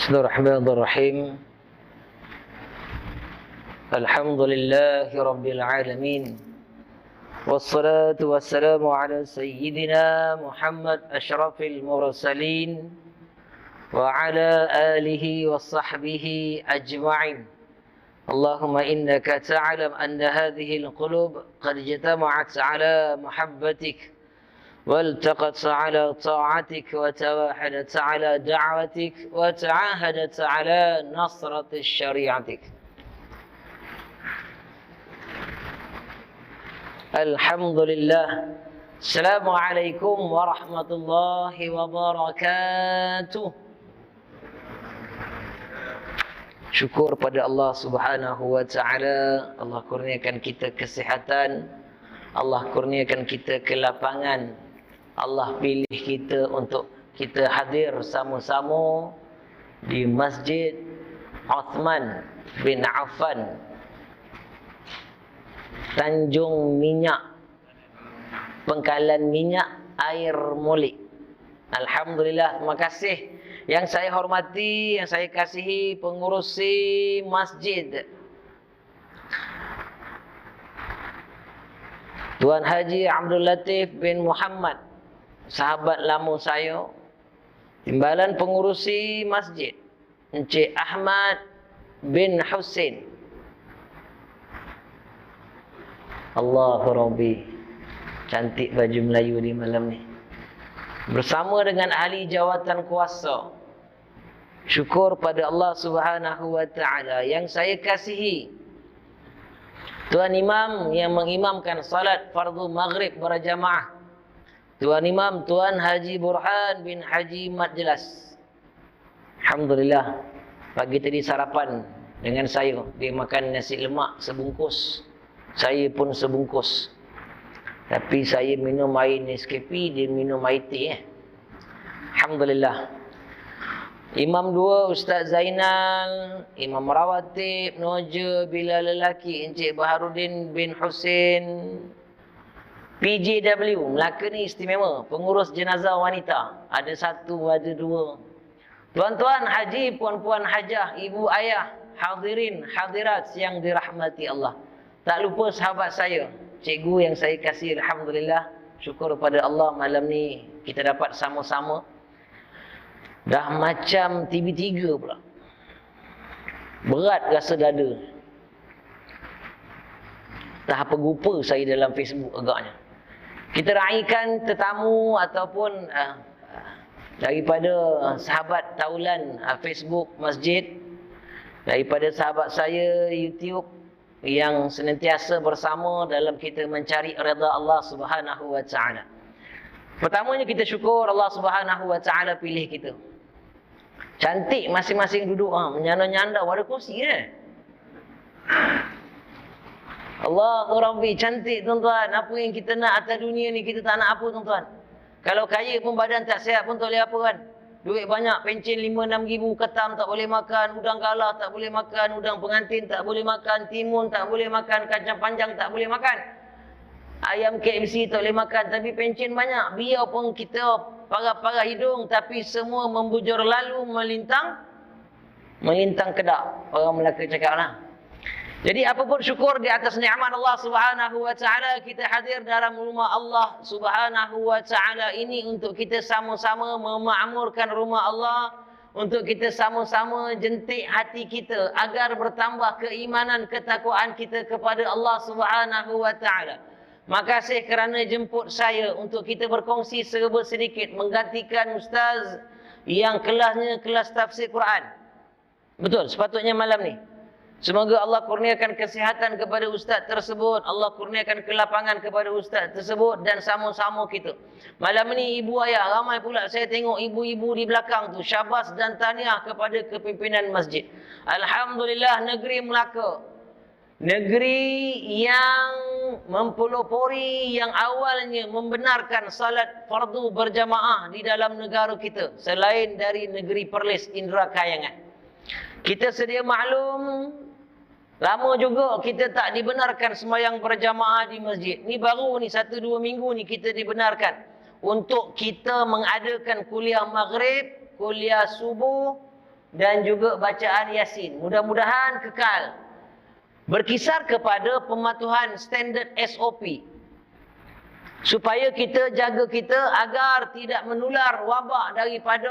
Bismillahirrahmanirrahim. Alhamdulillahi Rabbil Alamin. Wassalatu wassalamu ala Sayyidina Muhammad ashrafil mursalin wa ala alihi wa sahbihi ajma'in. Allahumma innaka ta'alam anna hadhihi al-qulub qad jatama'at ala muhabbatik والتقت على طاعتك وتواحدت على دعوتك وتعاهدت على نصرة شريعتك. الحمد لله. السلام عليكم ورحمة الله وبركاته. Syukur pada Allah Subhanahu wa taala. Allah kurniakan kita kesihatan, Allah kurniakan kita kelapangan, Allah pilih kita untuk kita hadir sama-sama di Masjid Uthman bin Affan, Tanjung Minyak, Pangkalan Minyak, Air Molek. Alhamdulillah, terima kasih. Yang saya hormati, yang saya kasihi pengurusi masjid, Tuan Haji Abdul Latif bin Muhammad, sahabat lama saya. Timbalan pengurusi masjid, Encik Ahmad bin Husin. Allahu Rabbi, cantik baju Melayu di malam ni. Bersama dengan ahli jawatan kuasa. Syukur pada Allah Subhanahu wa taala. Yang saya kasihi Tuan Imam yang mengimamkan salat fardu maghrib berjamaah, Tuan Imam Tuan Haji Burhan bin Haji Mat Jelas. Alhamdulillah, pagi tadi sarapan dengan saya. Dia makan nasi lemak sebungkus, saya pun sebungkus. Tapi saya minum air Nescafe, dia minum air teh. Alhamdulillah. Imam dua Ustaz Zainal, Imam Rawatib, Noja bila lelaki Encik Baharudin bin Husin. PJW Melaka ni istimewa, pengurus jenazah wanita. Ada satu, ada dua. Tuan-tuan haji, puan-puan hajah, ibu ayah, hadirin, hadirat yang dirahmati Allah. Tak lupa sahabat saya, cikgu yang saya kasih. Alhamdulillah, syukur pada Allah malam ni kita dapat sama-sama. Dah macam TV3 pula. Berat rasa dada. Tak apa lupa saya dalam Facebook agaknya. Kita raikan tetamu ataupun daripada sahabat taulan Facebook masjid, daripada sahabat saya YouTube yang senantiasa bersama dalam kita mencari redha Allah Subhanahu wa taala. Pertamanya kita syukur Allah Subhanahu wa taala pilih kita. Cantik masing-masing duduk, menyanda-nyanda pada kursi Allahu Rabbi, cantik tuan-tuan. Apa yang kita nak atas dunia ni, kita tak nak apa tuan-tuan. Kalau kaya pun badan tak sihat pun tak boleh apa kan. Duit banyak, pencen 5-6 ribu, ketam tak boleh makan, udang galah tak boleh makan, udang pengantin tak boleh makan, timun tak boleh makan, kacang panjang tak boleh makan, ayam KFC tak boleh makan. Tapi pencen banyak, biar pun kita parah-parah hidung, tapi semua membujur lalu melintang kedak. Orang Melaka cakap lah. Jadi apapun syukur di atas nikmat Allah Subhanahu wa taala, kita hadir dalam rumah Allah Subhanahu wa taala ini untuk kita sama-sama memakmurkan rumah Allah, untuk kita sama-sama jentik hati kita agar bertambah keimanan ketakwaan kita kepada Allah Subhanahu wa taala. Makasih kerana jemput saya untuk kita berkongsi serba sedikit menggantikan ustaz yang kelasnya kelas tafsir Quran. Betul, sepatutnya malam ni. Semoga Allah kurniakan kesihatan kepada ustaz tersebut, Allah kurniakan kelapangan kepada ustaz tersebut, dan sama-sama kita. Malam ni ibu ayah, ramai pula saya tengok ibu-ibu di belakang tu. Syabas dan tahniah kepada kepimpinan masjid. Alhamdulillah, negeri Melaka, negeri yang mempelopori, yang awalnya membenarkan salat fardu berjamaah di dalam negara kita, selain dari negeri Perlis, Indra Kayangan. Kita sedia maklum, lama juga kita tak dibenarkan sembahyang berjamaah di masjid. Ni baru ni 1-2 minggu ni kita dibenarkan untuk kita mengadakan kuliah maghrib, kuliah subuh dan juga bacaan Yasin. Mudah-mudahan kekal berkisar kepada pematuhan standard SOP. Supaya kita jaga kita agar tidak menular wabak daripada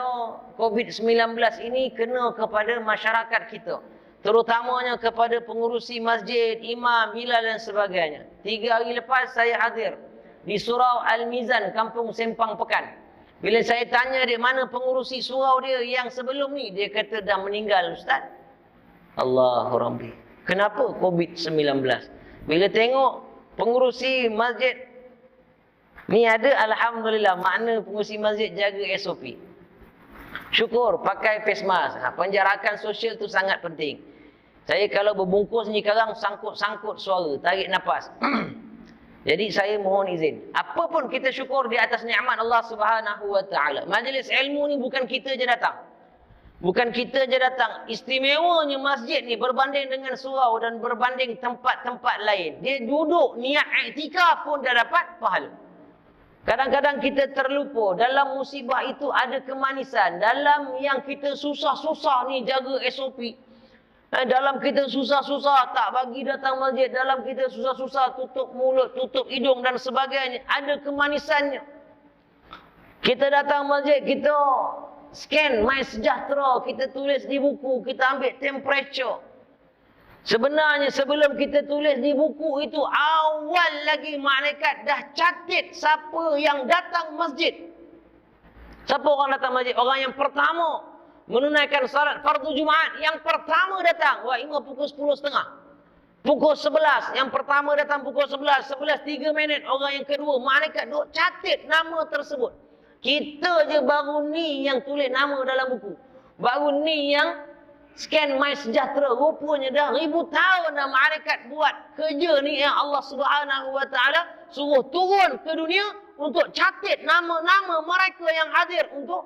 COVID-19 ini kena kepada masyarakat kita. Terutamanya kepada pengurusi masjid, imam, hilal dan sebagainya. 3 hari lepas saya hadir di Surau Al-Mizan, Kampung Sempang Pekan. Bila saya tanya di mana pengurusi surau dia yang sebelum ni, dia kata dah meninggal Ustaz. Allahu Rabbi. Kenapa COVID-19? Bila tengok pengurusi masjid ni ada, alhamdulillah, makna pengurusi masjid jaga SOP. Syukur pakai face mask. Penjarakan sosial tu sangat penting. Saya kalau berbungkus ni sekarang sangkut-sangkut suara, tarik nafas. Jadi saya mohon izin. Apa pun kita syukur di atas nikmat Allah Subhanahu wa taala. Majlis ilmu ni bukan kita je datang. Bukan kita je datang. Istimewanya masjid ni berbanding dengan surau dan berbanding tempat-tempat lain. Dia duduk niat iktikaf pun dah dapat pahala. Kadang-kadang kita terlupa, dalam musibah itu ada kemanisan. Dalam yang kita susah-susah ni jaga SOP. Dalam kita susah-susah tak bagi datang masjid. Dalam kita susah-susah tutup mulut, tutup hidung dan sebagainya. Ada kemanisannya. Kita datang masjid, kita scan MySejahtera. Kita tulis di buku, kita ambil temperature. Sebenarnya sebelum kita tulis di buku itu, awal lagi malaikat dah catat siapa yang datang masjid. Siapa orang datang masjid? Orang yang pertama menunaikan salat fardu Jumaat. Yang pertama datang. Wah, ingat pukul 10.30. Pukul 11. Yang pertama datang pukul 11. 11.03. Orang yang kedua. Malaikat duk catat nama tersebut. Kita je baru ni yang tulis nama dalam buku. Baru ni yang scan MySejahtera. Rupanya dah 1000 tahun dah malaikat buat kerja ni yang Allah Subhanahu wa taala suruh turun ke dunia untuk catat nama-nama mereka yang hadir untuk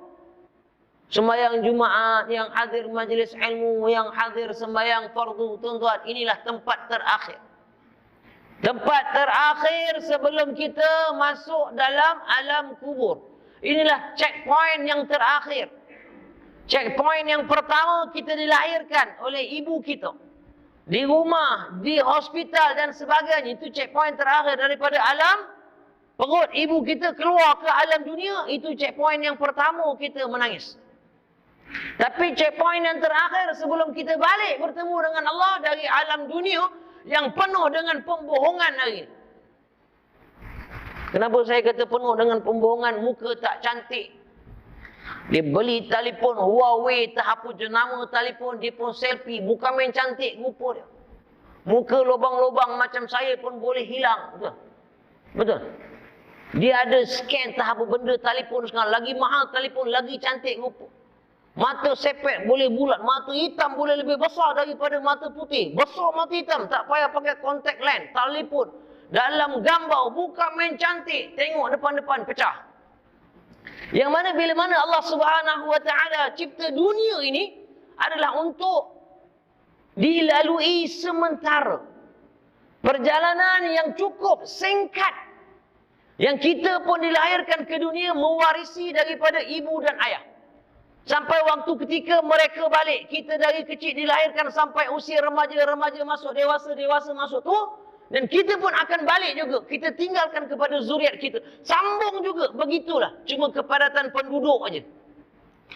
sembahyang Jumaat, yang hadir majlis ilmu, yang hadir sembahyang fardu. Tuan-tuan, inilah tempat terakhir. Tempat terakhir sebelum kita masuk dalam alam kubur. Inilah checkpoint yang terakhir. Checkpoint yang pertama, kita dilahirkan oleh ibu kita. Di rumah, di hospital dan sebagainya. Itu checkpoint terakhir daripada alam perut ibu kita keluar ke alam dunia. Itu checkpoint yang pertama kita menangis. Tapi checkpoint yang terakhir sebelum kita balik bertemu dengan Allah dari alam dunia yang penuh dengan pembohongan hari ini. Kenapa saya kata penuh dengan pembohongan? Muka tak cantik. Dia beli telefon Huawei, tak apa jenama telefon, dia pun selfie. Bukan main cantik rupa dia. Muka lubang-lubang macam saya pun boleh hilang. Betul? Betul? Dia ada scan tak apa benda telefon sekarang. Lagi mahal telefon, lagi cantik rupa. Mata sepet boleh bulat. Mata hitam boleh lebih besar daripada mata putih. Besar mata hitam. Tak payah pakai contact lens. Telefon. Dalam gambar. Bukan main cantik. Tengok depan-depan pecah. Yang mana bila mana Allah Subhanahu wa taala cipta dunia ini adalah untuk dilalui sementara. Perjalanan yang cukup singkat. Yang kita pun dilahirkan ke dunia mewarisi daripada ibu dan ayah. Sampai waktu ketika mereka balik. Kita dari kecil dilahirkan sampai usia remaja, remaja masuk dewasa, dewasa masuk tua. Dan kita pun akan balik juga. Kita tinggalkan kepada zuriat kita. Sambung juga. Begitulah. Cuma kepadatan penduduk aja.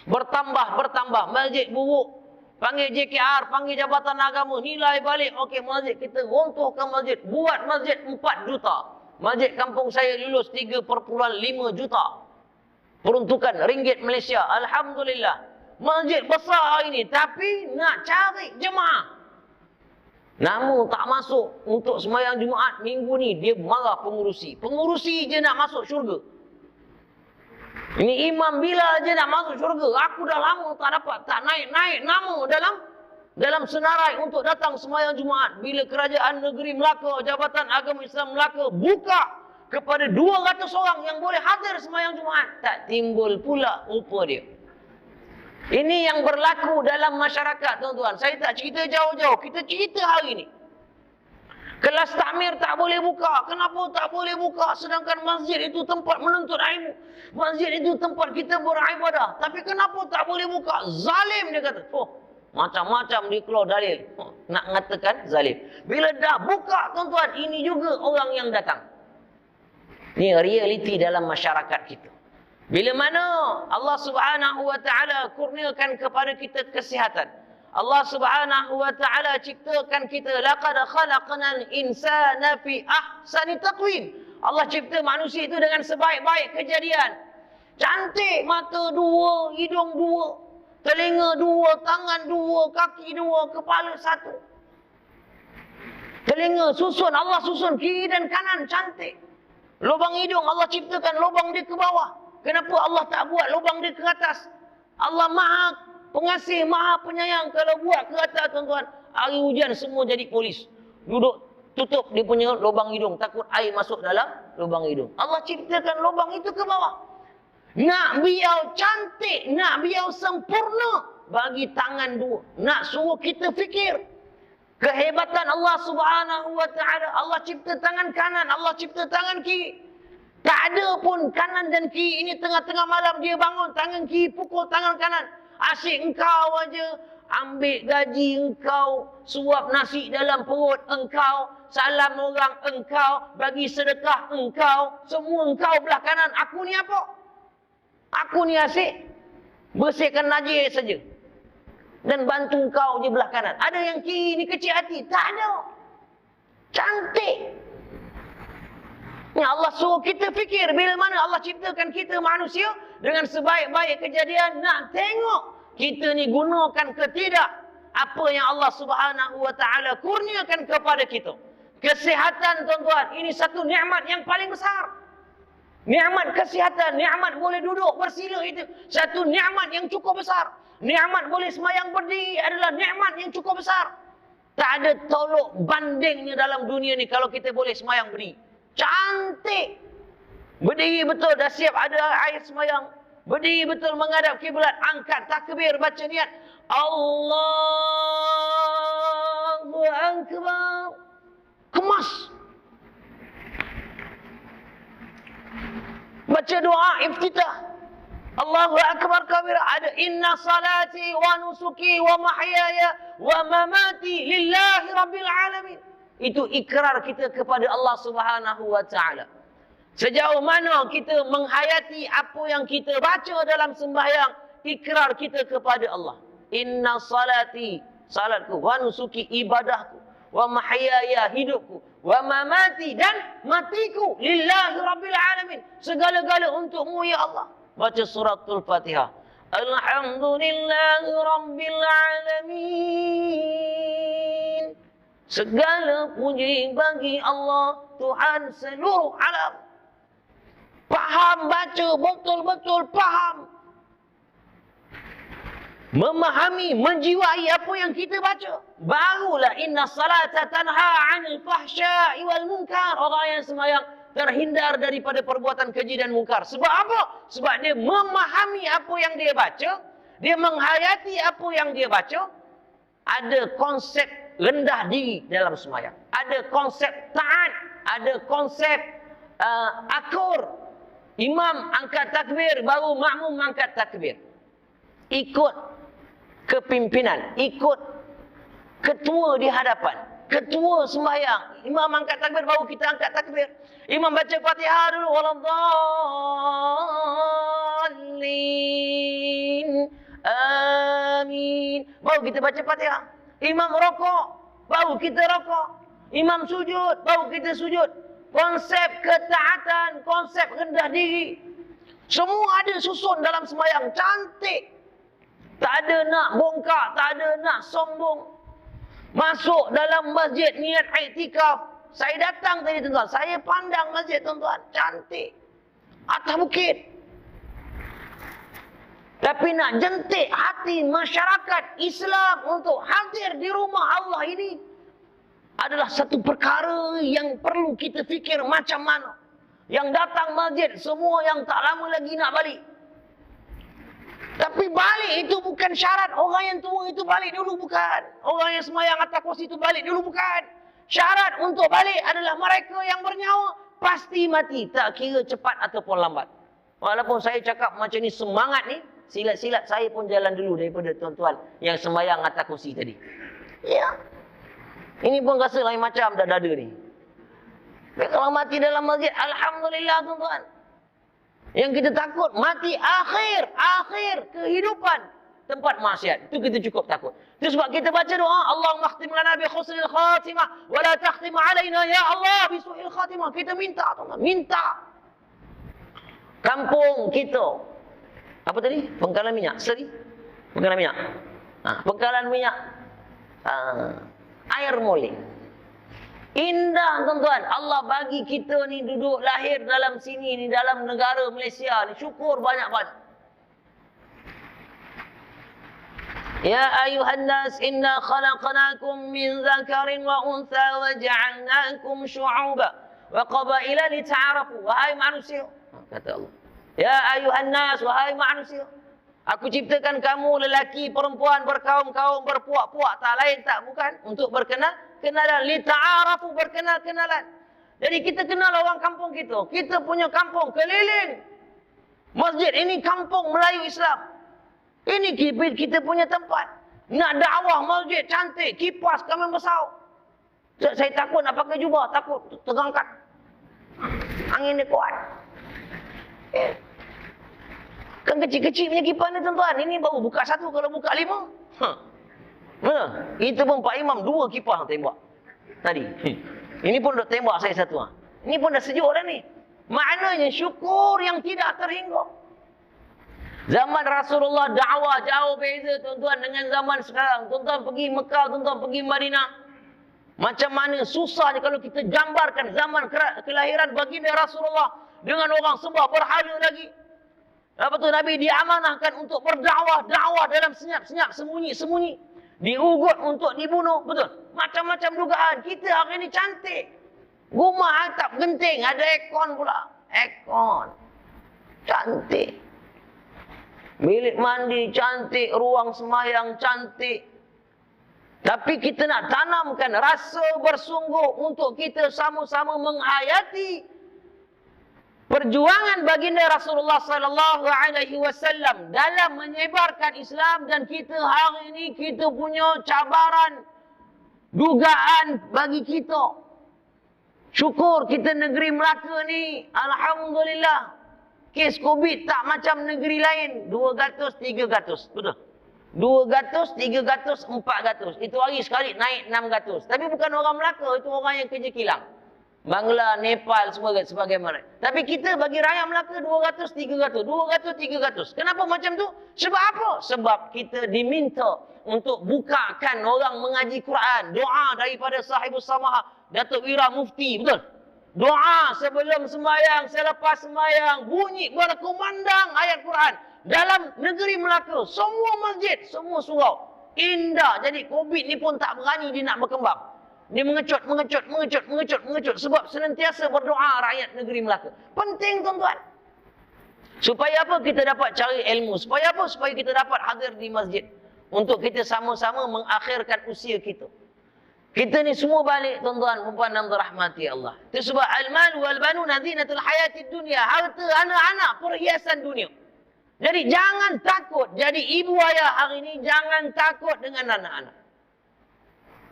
Bertambah. Masjid buruk. Panggil JKR, panggil Jabatan Agama. Nilai balik. Okey, masjid kita runtuhkan masjid. Buat masjid 4 juta. Masjid kampung saya lulus 3,5 juta. Peruntukan ringgit Malaysia. Alhamdulillah. Masjid besar hari ini. Tapi nak cari jemaah. Namun tak masuk untuk sembahyang Jumaat minggu ni. Dia marah pengurusi. Pengurusi je nak masuk syurga. Ini Imam Bilal je nak masuk syurga. Aku dah lama tak dapat. Tak naik-naik nama dalam senarai untuk datang sembahyang Jumaat. Bila kerajaan negeri Melaka, Jabatan Agama Islam Melaka buka kepada 200 orang yang boleh hadir sembahyang Jumaat. Tak timbul pula rupa dia. Ini yang berlaku dalam masyarakat, tuan-tuan. Saya tak cerita jauh-jauh. Kita cerita hari ini. Kelas takmir tak boleh buka. Kenapa tak boleh buka? Sedangkan masjid itu tempat menuntut ilmu. Masjid itu tempat kita beribadah. Tapi kenapa tak boleh buka? Zalim, dia kata. Oh, macam-macam dia keluar dalil. Oh, nak mengatakan zalim. Bila dah buka, tuan-tuan, ini juga orang yang datang. Ini realiti dalam masyarakat kita. Bila mana Allah Subhanahu wa taala kurniakan kepada kita kesihatan. Allah Subhanahu wa taala ciptakan kita, laqad khalaqnal insana fi ahsani taqwim. Allah cipta manusia itu dengan sebaik-baik kejadian. Cantik, mata dua, hidung dua, telinga dua, tangan dua, kaki dua, kepala satu. Telinga susun, Allah susun kiri dan kanan, cantik. Lubang hidung Allah ciptakan lubang dia ke bawah. Kenapa Allah tak buat lubang dia ke atas? Allah Maha Pengasih, Maha Penyayang. Kalau buat ke atas, tuan-tuan, hari hujan semua jadi polis. Duduk tutup dia punya lubang hidung, takut air masuk dalam lubang hidung. Allah ciptakan lubang itu ke bawah. Nak biar cantik, nak biar sempurna, bagi tangan dua. Nak suruh kita fikir kehebatan Allah Subhanahu wa taala. Allah cipta tangan kanan, Allah cipta tangan kiri. Tak ada pun kanan dan kiri ini tengah-tengah malam dia bangun, tangan kiri pukul tangan kanan. Asyik engkau aja ambil gaji engkau, suap nasi dalam perut engkau, salam orang engkau, bagi sedekah engkau, semua engkau belah kanan. Aku ni apa? Aku ni asyik bersihkan najis saja dan bantu engkau je belah kanan. Ada yang kiri ni kecil hati? Tak ada. Cantik. Ya Allah suruh kita fikir, bila mana Allah ciptakan kita manusia dengan sebaik-baik kejadian, nak tengok kita ni gunakan ke tidak apa yang Allah Subhanahu wa taala kurniakan kepada kita. Kesihatan, tuan-tuan, ini satu nikmat yang paling besar. Nikmat kesihatan, nikmat boleh duduk bersila, itu satu nikmat yang cukup besar. Nikmat boleh semayang berdiri adalah nikmat yang cukup besar. Tak ada tolok bandingnya dalam dunia ni kalau kita boleh semayang berdiri. Cantik. Berdiri betul, dah siap ada air semayang. Berdiri betul menghadap kiblat, angkat takbir, baca niat. Allahu Akbar. Kemas. Baca doa iftitah. Allahu Akbar kabira. Ada inna salati wa nusuki wa mahyaya wa mamati lillahi rabbil alamin. Itu ikrar kita kepada Allah Subhanahu wa taala. Sejauh mana kita menghayati apa yang kita baca dalam sembahyang, ikrar kita kepada Allah. Inna salati, salatku, wa nusuki, ibadahku, wa mahyaya, hidupku, wa mamati, dan matiku, lillahi rabbil alamin. Segala-gala untukmu ya Allah. Baca suratul Fatihah. Alhamdulillahi rabbil alamin. Segala puji bagi Allah, Tuhan seluruh alam. Faham, baca, betul-betul faham. Memahami, menjiwai apa yang kita baca. Barulah inna salata tanha 'anil fahsya'i wal munkar. Orang yang sembahyang terhindar daripada perbuatan keji dan mungkar. Sebab apa? Sebab dia memahami apa yang dia baca, dia menghayati apa yang dia baca. Ada konsep rendah diri dalam sembahyang. Ada konsep taat, ada konsep akur. Imam angkat takbir, baru makmum angkat takbir. Ikut kepimpinan, ikut ketua di hadapan. Ketua sembahyang, imam angkat takbir, baru kita angkat takbir. Imam baca Fatihah dulu, waladhdallin, amin. Baru kita baca Fatihah. Imam rokok, baru kita rokok. Imam sujud, baru kita sujud. Konsep ketaatan, konsep rendah diri, semua ada susun dalam sembahyang. Cantik. Tak ada nak bongkak, tak ada nak sombong. Masuk dalam masjid niat iktikaf. Saya datang tadi, tuan-tuan, saya pandang masjid, tuan-tuan, cantik. Atas bukit. Tapi nak jentik hati masyarakat Islam untuk hadir di rumah Allah ini adalah satu perkara yang perlu kita fikir macam mana. Yang datang masjid, semua yang tak lama lagi nak balik. Tapi balik itu bukan syarat. Orang yang tua itu balik dulu, bukan. Orang yang semayang atas kursi itu balik dulu, bukan. Syarat untuk balik adalah mereka yang bernyawa pasti mati, tak kira cepat ataupun lambat. Walaupun saya cakap macam ni semangat ni, silat-silat saya pun jalan dulu daripada tuan-tuan yang sembahyang atas kursi tadi. Ya. Ini pun rasa lain macam dah dada ni. Tapi kalau mati dalam masjid, alhamdulillah tuan-tuan. Yang kita takut mati akhir kehidupan tempat maksiat. Itu kita cukup takut. Itu sebab kita baca doa, Allahumma khtim lana bi husnil khatimah wa la takhtim alaina ya Allah bi su'il khatimah. Kita minta tuan-tuan, minta. Kampung kita. Apa tadi? Pengkalan minyak. Seri? Pengkalan minyak. Pengkalan minyak. Air molek. Indah tuan-tuan. Allah bagi kita ni duduk lahir dalam sini ni, dalam negara Malaysia ni. Syukur banyak-banyak. Ya ayuhan nas inna khalaqnakum min dzakarin wa untha wa ja'alnakum syu'uban wa qabaila lita'arafu. Wahai manusia, kata Allah. Ya ayuhan nas, wahai manusia, aku ciptakan kamu lelaki perempuan berkaum-kaum berpuak-puak, tak lain tak bukan untuk kenalan, lita'arafu, berkenal-kenalan. Jadi kita kenal orang kampung kita. Kita punya kampung keliling masjid ini, kampung Melayu Islam. Ini kita punya tempat. Nak dakwah masjid cantik, kipas kami besar. Saya takut nak pakai jubah, takut terangkat. Angin dia kuat. Kan kecil-kecil punya kipas ni tuan-tuan. Ini baru buka satu, kalau buka 5. Itu pun Pak Imam 2 kipas tembak tadi. Ini pun dah tembak saya satu. Ini pun dah sejuk dah ni. Maknanya syukur yang tidak terhingga. Zaman Rasulullah dakwah jauh beza tuan-tuan dengan zaman sekarang. Tuan-tuan pergi Mekah, tuan-tuan pergi Madinah. Macam mana susahnya kalau kita gambarkan zaman kelahiran baginda Rasulullah dengan orang sembah berhala lagi. Lepas tu Nabi diamanahkan untuk berdakwah, dakwah dalam senyap-senyap, sembunyi-sembunyi. Diugut untuk dibunuh, betul? Macam-macam dugaan. Kita hari ini cantik. Rumah atap genting, ada aircon pula. Aircon. Cantik. Bilik mandi cantik, ruang sembahyang cantik. Tapi kita nak tanamkan rasa bersungguh untuk kita sama-sama menghayati perjuangan baginda Rasulullah sallallahu alaihi wasallam dalam menyebarkan Islam. Dan kita hari ini kita punya cabaran, dugaan bagi kita. Syukur kita negeri Melaka ni, alhamdulillah. Kes COVID tak macam negeri lain. 200, 300. Betul? 200, 300, 400. Itu hari sekali naik 600. Tapi bukan orang Melaka. Itu orang yang kerja kilang. Bangla, Nepal, sebagaimana. Tapi kita bagi rakyat Melaka 200, 300. 200, 300. Kenapa macam tu? Sebab apa? Sebab kita diminta untuk bukakan orang mengaji Quran. Doa daripada sahibus samaha, Datuk Wira Mufti. Betul? Doa sebelum sembahyang, selepas sembahyang, bunyi berkumandang ayat Quran. Dalam negeri Melaka, semua masjid, semua surau. Indah. Jadi COVID ni pun tak berani dia nak berkembang. Dia mengecut. Sebab senantiasa berdoa rakyat negeri Melaka. Penting tuan-tuan. Supaya apa? Kita dapat cari ilmu. Supaya apa? Supaya kita dapat hadir di masjid. Untuk kita sama-sama mengakhirkan usia kita. Kita ni semua balik tuan-tuan puan dan rahmati Allah. Itu sebab al-mal wal banun zinatul hayatid dunya. Harta anak-anak perhiasan dunia. Jadi jangan takut. Jadi ibu ayah hari ini jangan takut dengan anak-anak.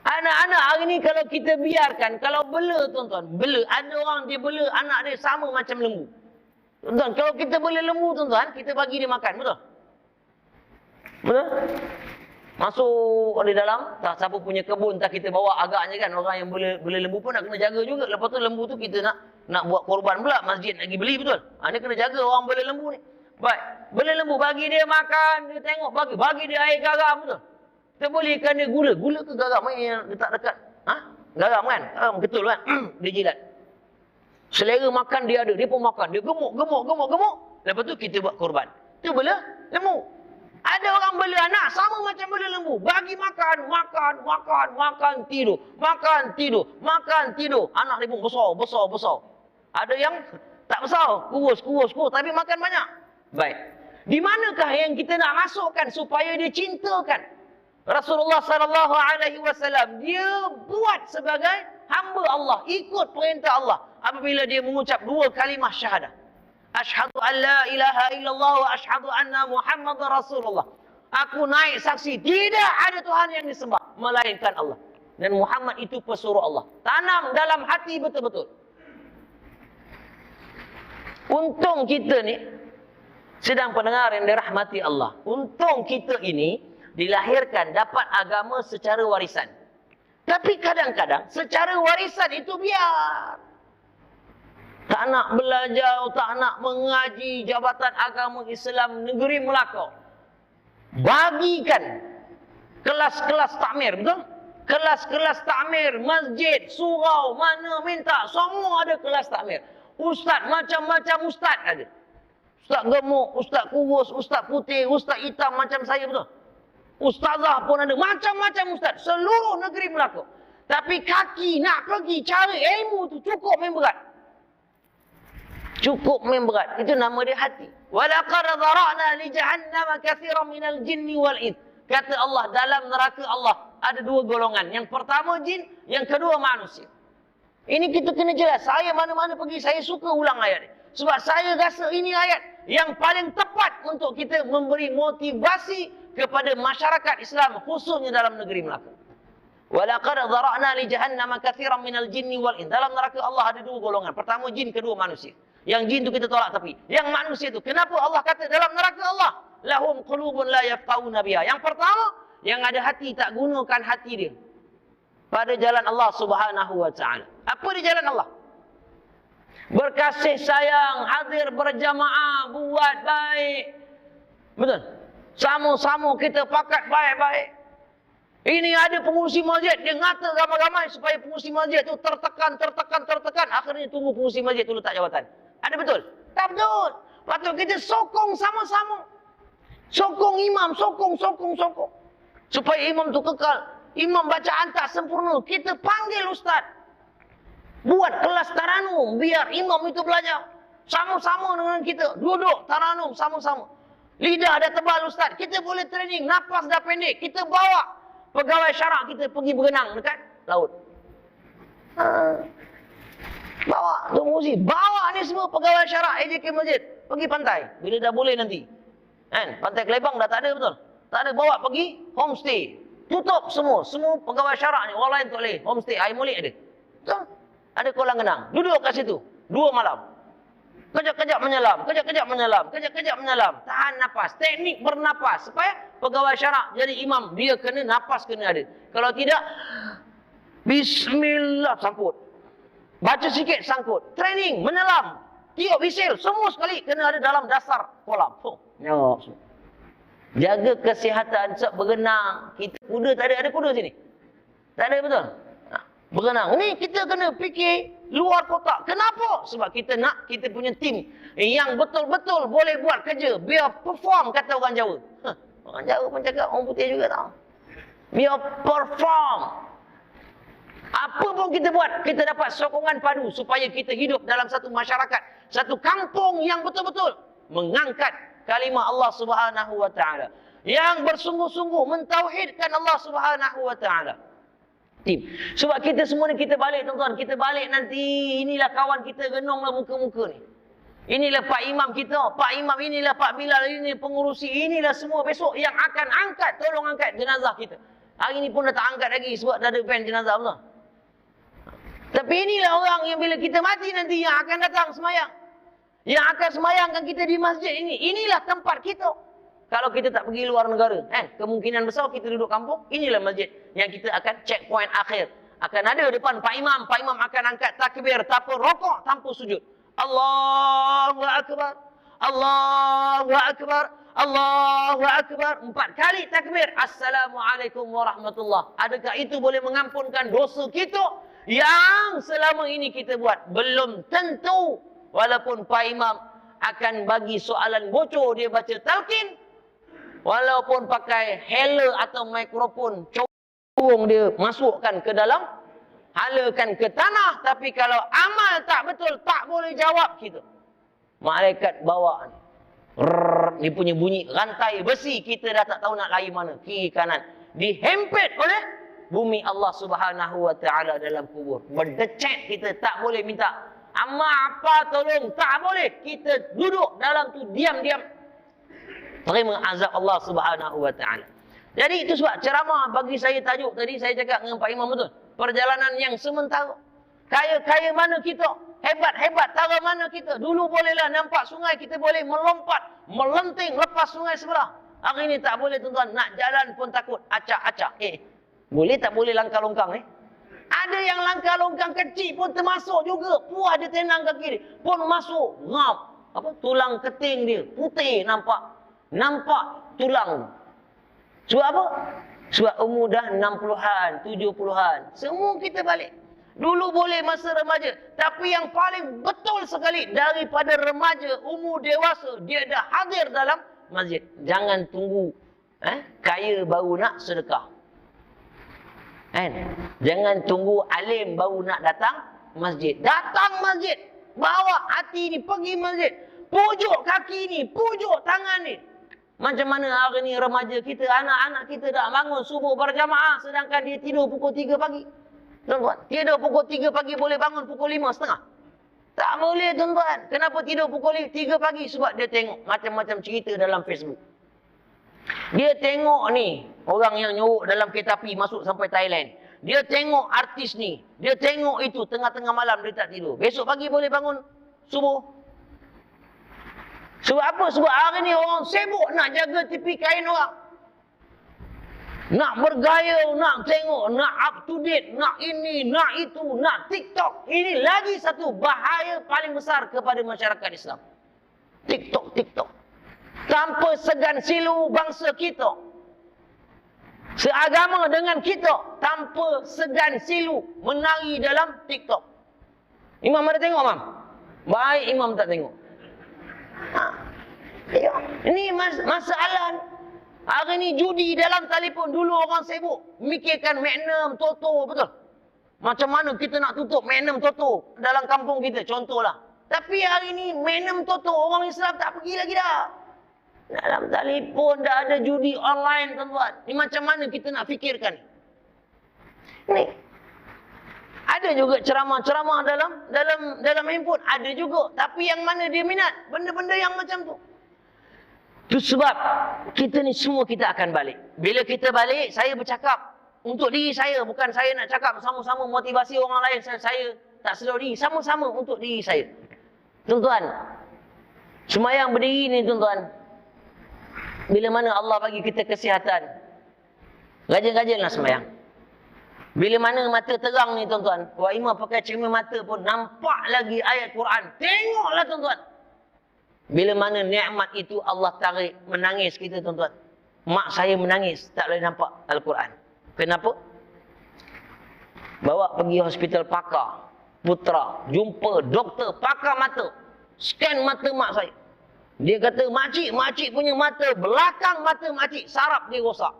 Anak-anak hari ini kalau kita biarkan, kalau bela tuan-tuan, bela. Ada orang dia bela anak dia sama macam lembu. Tuan-tuan, kalau kita bela lembu tuan-tuan, kita bagi dia makan, betul? Betul? Masuk di dalam, tak siapa punya kebun, tak kita bawa agaknya kan. Orang yang bela lembu pun nak kena jaga juga. Lepas tu lembu tu kita nak buat korban pula. Masjid lagi beli, betul? Ini kena jaga orang bela lembu ni. Baik, bela lembu, bagi dia makan, dia tengok, bagi dia air garam, betul? Kita bolehkan dia gula. Gula ke garam yang letak dekat? Garam kan? Garam, betul kan? Dia jilat. Selera makan dia ada, dia pun makan. Dia gemuk. Lepas tu kita buat korban. Itu bela lembu. Ada orang bela anak sama macam bela lembu. Bagi makan, tidur. Makan, tidur. Anak dia pun besar. Ada yang tak besar, kurus. Tapi makan banyak. Baik. Di manakah yang kita nak masukkan supaya dia cintakan Rasulullah sallallahu alaihi wasallam? Dia buat sebagai hamba Allah, ikut perintah Allah apabila dia mengucap dua kalimah syahadah. Asyhadu an la ilaha illallah wa asyhadu anna Muhammadar Rasulullah. Aku naik saksi, tidak ada Tuhan yang disembah melainkan Allah. Dan Muhammad itu pesuruh Allah. Tanam dalam hati betul-betul. Untung kita ni, sedang pendengar yang dirahmati Allah. Untung kita ini dilahirkan dapat agama secara warisan. Tapi kadang-kadang secara warisan itu biar. Tak nak belajar, tak nak mengaji Jabatan Agama Islam Negeri Melaka. Bagikan kelas-kelas takmir, betul? Kelas-kelas takmir, masjid, surau, mana minta, semua ada kelas takmir. Ustaz, macam-macam ustaz ada. Ustaz gemuk, ustaz kurus, ustaz putih, ustaz hitam macam saya, betul? Ustazah pun ada, macam-macam ustaz. Seluruh negeri Melaka. Tapi kaki nak pergi cari ilmu tu cukup main berat. Cukup main berat. Itu nama dia hati. وَلَقَدْ ذَرَعْنَا لِجَهَنَّمَ كَثِيرًا مِنَ الْجِنِّ وَالْإِنسِ. Kata Allah, dalam neraka Allah ada dua golongan. Yang pertama jin, yang kedua manusia. Ini kita kena jelas. Saya mana-mana pergi, saya suka ulang ayat ni. Sebab saya rasa ini ayat yang paling tepat untuk kita memberi motivasi kepada masyarakat Islam, khususnya dalam negeri Melaka. وَلَقَدْ ذَرَعْنَا لِجَهَنَّمَ كَثِيرًا مِنَ الْجِنِّ وَالْإِنسِ. Dalam neraka Allah ada dua golongan. Pertama jin, kedua manusia. Yang jin tu kita tolak tepi. Yang manusia tu, kenapa Allah kata dalam neraka Allah lahum qulubun la yafqahuna biha? Yang pertama, yang ada hati tak gunakan hati dia pada jalan Allah Subhanahu wa taala. Apa di jalan Allah? Berkasih sayang, hadir berjamaah, buat baik. Betul? Sama-sama kita pakat baik-baik. Ini ada pengurusi masjid, dia ngata ramai-ramai supaya pengurusi masjid tu tertekan. Akhirnya tunggu pengurusi masjid tu letak jawatan. Ada betul? Tak betul. Patut kita sokong sama-sama. Sokong imam, sokong. Supaya imam tu kekal. Imam bacaan tak sempurna, kita panggil ustaz. Buat kelas taranum, biar imam itu belajar. Sama-sama dengan kita. Duduk taranum sama-sama. Lidah dah tebal ustaz, kita boleh training. Nafas dah pendek, kita bawa pegawai syarak kita pergi berenang dekat laut. Bawa tu muzi, bawa ni semua pegawai syarak AJK Masjid pergi pantai bila dah boleh nanti. Kan? Pantai Kelebang dah tak ada, betul? Tak ada, bawa pergi homestay. Tutup semua pegawai syarak ni, orang lain tak boleh. Homestay air molek ada. Betul? Ada kolam renang. Duduk kat situ 2 malam. Kejap-kejap menyelam. Tahan nafas. Teknik bernapas. Supaya pegawai syarak jadi imam. Dia kena nafas kena ada. Kalau tidak, bismillah, sangkut. Baca sikit, sangkut. Training, menyelam. Tiup wisil, semua sekali kena ada dalam dasar kolam. Nyok. Jaga kesihatan, berenang. Kita kuda tak ada kuda sini? Tak ada, betul? Berenang. Ni kita kena fikir luar kotak. Kenapa? Sebab kita nak kita punya tim yang betul-betul boleh buat kerja. Biar perform, kata orang Jawa. Orang Jawa pun cakap, orang putih juga tahu. Biar perform. Apa pun kita buat, kita dapat sokongan padu supaya kita hidup dalam satu masyarakat, satu kampung yang betul-betul mengangkat kalimah Allah Subhanahu wa taala. Yang bersungguh-sungguh mentauhidkan Allah Subhanahu wa taala. Tim. Sebab kita semua ni kita balik, tuan-tuan. Kita balik nanti, inilah kawan kita, genonglah muka-muka ni. Inilah Pak Imam kita. Pak Imam inilah Pak Bilal, ini pengurusi. Inilah semua besok yang akan angkat, tolong angkat jenazah kita. Hari ni pun dah tak angkat lagi sebab dah ada van jenazah Allah. Tapi inilah orang yang bila kita mati nanti yang akan datang semayang. Yang akan semayangkan kita di masjid ini. Inilah tempat kita. Kalau kita tak pergi luar negara, kemungkinan besar kita duduk kampung, inilah masjid yang kita akan checkpoint akhir. Akan ada depan Pak Imam akan angkat takbir tanpa rokok, tanpa sujud. Allahu Akbar, Allahu Akbar, Allahu Akbar. 4 kali takbir. Assalamualaikum warahmatullahi. Adakah itu boleh mengampunkan dosa kita yang selama ini kita buat? Belum tentu. Walaupun Pak Imam akan bagi soalan bocor, dia baca talqin. Walaupun pakai hela atau mikrofon, corong dia masukkan ke dalam, halakan ke tanah. Tapi kalau amal tak betul, tak boleh jawab kita. Malaikat bawa ni. Ni punya bunyi rantai besi. Kita dah tak tahu nak lari mana. Kiri kanan. Dihempit oleh bumi Allah Subhanahu wa taala dalam kubur. Berdecet kita tak boleh minta. Amma apa tolong, tak boleh. Kita duduk dalam tu diam-diam. Terima azab Allah Subhanahu wa taala. Jadi itu sebab ceramah bagi saya tajuk tadi saya cakap dengan Pak Imam betul. Perjalanan yang sementara. Kaya-kaya mana kita? Hebat-hebat tara mana kita? Dulu bolehlah nampak sungai kita boleh melompat, melenting lepas sungai sebelah. Hari ini tak boleh tuan-tuan, nak jalan pun takut, acak-acak. Boleh tak boleh langkah longkang Ada yang langkah longkang kecil pun termasuk juga. Puas dia tenang kaki dia, pun masuk. Ngap. Apa? Tulang keting dia putih nampak. Nampak tulang. Sebab apa? Sebab umur dah 60-an, 70-an. Semua kita balik. Dulu boleh masa remaja. Tapi yang paling betul sekali, daripada remaja, umur dewasa, dia dah hadir dalam masjid. Jangan tunggu kaya baru nak sedekah. Jangan tunggu alim baru nak datang masjid. Datang masjid. Bawa hati ni pergi masjid. Pujuk kaki ni, pujuk tangan ni. Macam mana hari ni remaja kita, anak-anak kita dah bangun subuh berjamaah sedangkan dia tidur pukul 3 pagi. Tuan-tuan, tidur pukul 3 pagi boleh bangun pukul 5:30. Tak boleh tuan-tuan. Kenapa tidur pukul 3 pagi? Sebab dia tengok macam-macam cerita dalam Facebook. Dia tengok ni, orang yang nyorok dalam kereta api masuk sampai Thailand. Dia tengok artis ni. Dia tengok itu, tengah-tengah malam dia tak tidur. Besok pagi boleh bangun subuh. Sebab apa? Sebab hari ni orang sibuk nak jaga tepi kain orang. Nak bergaya, nak tengok, nak up to date, nak ini, nak itu, nak TikTok. Ini lagi satu bahaya paling besar kepada masyarakat Islam. TikTok. Tanpa segan silu bangsa kita. Seagama dengan kita. Tanpa segan silu menari dalam TikTok. Imam ada tengok, Imam? Baik, Imam tak tengok. Ini masalah. Hari ni judi dalam telefon. Dulu orang sibuk mikirkan Magnum, Toto, betul? Macam mana kita nak tutup Magnum, Toto dalam kampung kita, contohlah. Tapi hari ni Magnum, Toto, orang Islam tak pergi lagi dah. Dalam telefon dah ada judi online, tuan-tuan. Ni macam mana kita nak fikirkan? Ni. Ada juga ceramah-ceramah dalam handphone. Ada juga. Tapi yang mana dia minat? Benda-benda yang macam tu. Itu sebab kita ni semua kita akan balik. Bila kita balik, saya bercakap untuk diri saya. Bukan saya nak cakap sama-sama motivasi orang lain. Saya tak sedar diri. Sama-sama untuk diri saya. Tuan-tuan, semayang berdiri ni tuan-tuan. Bila mana Allah bagi kita kesihatan, rajin-rajinlah semayang. Bila mana mata terang ni tuan-tuan, Wak Imam pakai cermin mata pun nampak lagi ayat Quran. Tengoklah tuan-tuan. Bila mana nikmat itu Allah tarik, menangis kita tuan-tuan. Mak saya menangis, tak boleh nampak Al-Quran. Kenapa? Bawa pergi hospital pakar, Putra, jumpa doktor pakar mata. Scan mata mak saya. Dia kata, makcik punya mata, belakang mata makcik, sarap dia rosak.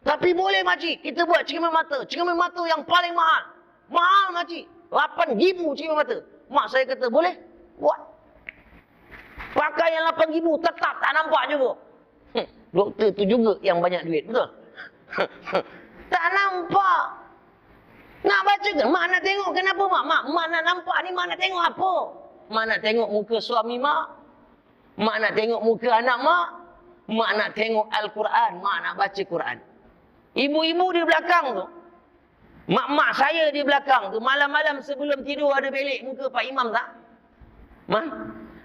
Tapi boleh makcik, kita buat cermin mata yang paling mahal. Mahal makcik, 8,000 cermin mata. Mak saya kata, boleh? Buat. Pakai yang 8,000 tetap tak nampak juga. Doktor tu juga yang banyak duit, betul? Tak nampak. Nak baca ke? Mak nak tengok kenapa mak? Mak nak nampak ni, mak nak tengok apa? Mak nak tengok muka suami mak. Mak nak tengok muka anak mak. Mak nak tengok Al-Quran. Mak nak baca Quran. Ibu-ibu di belakang tu. Mak-mak saya di belakang tu. Malam-malam sebelum tidur ada belik muka Pak Imam tak?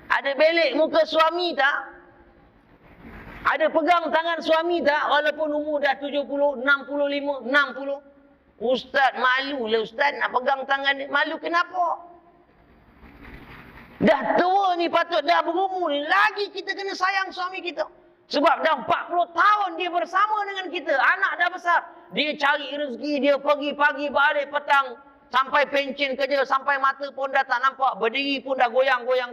Ada belik muka suami tak? Ada pegang tangan suami tak? Walaupun umur dah 70, 65, 60. Ustaz malu lah ustaz nak pegang tangan dia. Malu kenapa? Dah tua ni patut dah berumur ni. Lagi kita kena sayang suami kita. Sebab dah 40 tahun dia bersama dengan kita. Anak dah besar. Dia cari rezeki. Dia pergi pagi balik petang. Sampai pencen kerja. Sampai mata pun dah tak nampak. Berdiri pun dah goyang-goyang.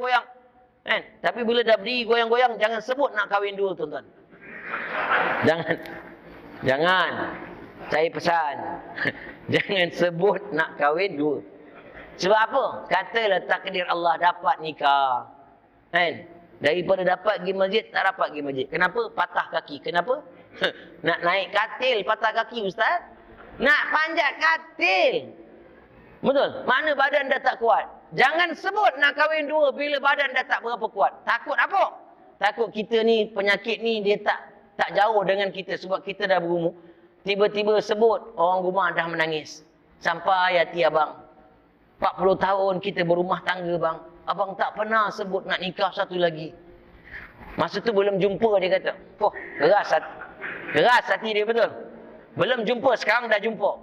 Tapi bila dah berdiri goyang-goyang, jangan sebut nak kahwin dua tuan-tuan. Jangan. Saya pesan. Jangan sebut nak kahwin dua. Sebab apa? Katalah takdir Allah dapat nikah. Daripada dapat pergi masjid, tak dapat pergi masjid. Kenapa? Patah kaki. Kenapa? Nak naik katil patah kaki ustaz? Nak panjat katil. Betul? Mana badan dah tak kuat. Jangan sebut nak kahwin dua bila badan dah tak berapa kuat. Takut apa? Takut kita ni, penyakit ni dia tak jauh dengan kita sebab kita dah berumur. Tiba-tiba sebut orang rumah dah menangis. Sampai hati abang. 40 tahun kita berumah tangga bang. Abang tak pernah sebut nak nikah satu lagi. Masa tu belum jumpa dia kata. Oh, keras hati dia betul. Belum jumpa, sekarang dah jumpa.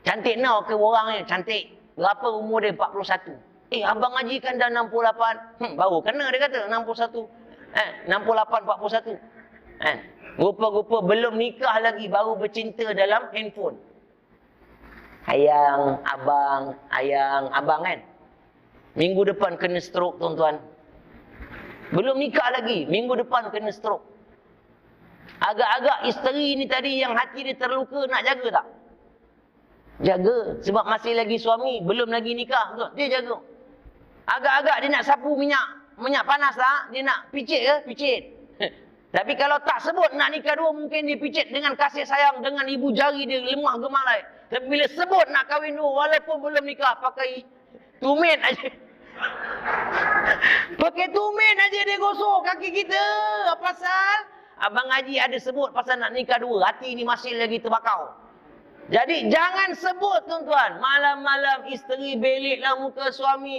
Cantik now ke orang ni? Cantik. Berapa umur dia? 41. Abang Haji kan dah 68. Baru kena dia kata 61. 68, 41. Rupa-rupa belum nikah lagi, baru bercinta dalam handphone. Ayang, abang kan. Minggu depan kena stroke tuan-tuan. Belum nikah lagi, minggu depan kena stroke. Agak-agak isteri ni tadi yang hati dia terluka, nak jaga tak? Jaga. Sebab masih lagi suami, belum lagi nikah. Betul? Dia jaga. Agak-agak dia nak sapu minyak panas tak? Dia nak picit ke? Picit. Tapi kalau tak sebut nak nikah dua, mungkin dia picit dengan kasih sayang, dengan ibu jari dia lemah gemalai. Tapi bila sebut nak kahwin dua, walaupun belum nikah, pakai tumit aja. Pakai tumit aja dia gosok kaki kita. Apa pasal? Abang Haji ada sebut pasal nak nikah dua. Hati ni masih lagi terbakau. Jadi jangan sebut tuan-tuan. Malam-malam isteri beliklah muka suami.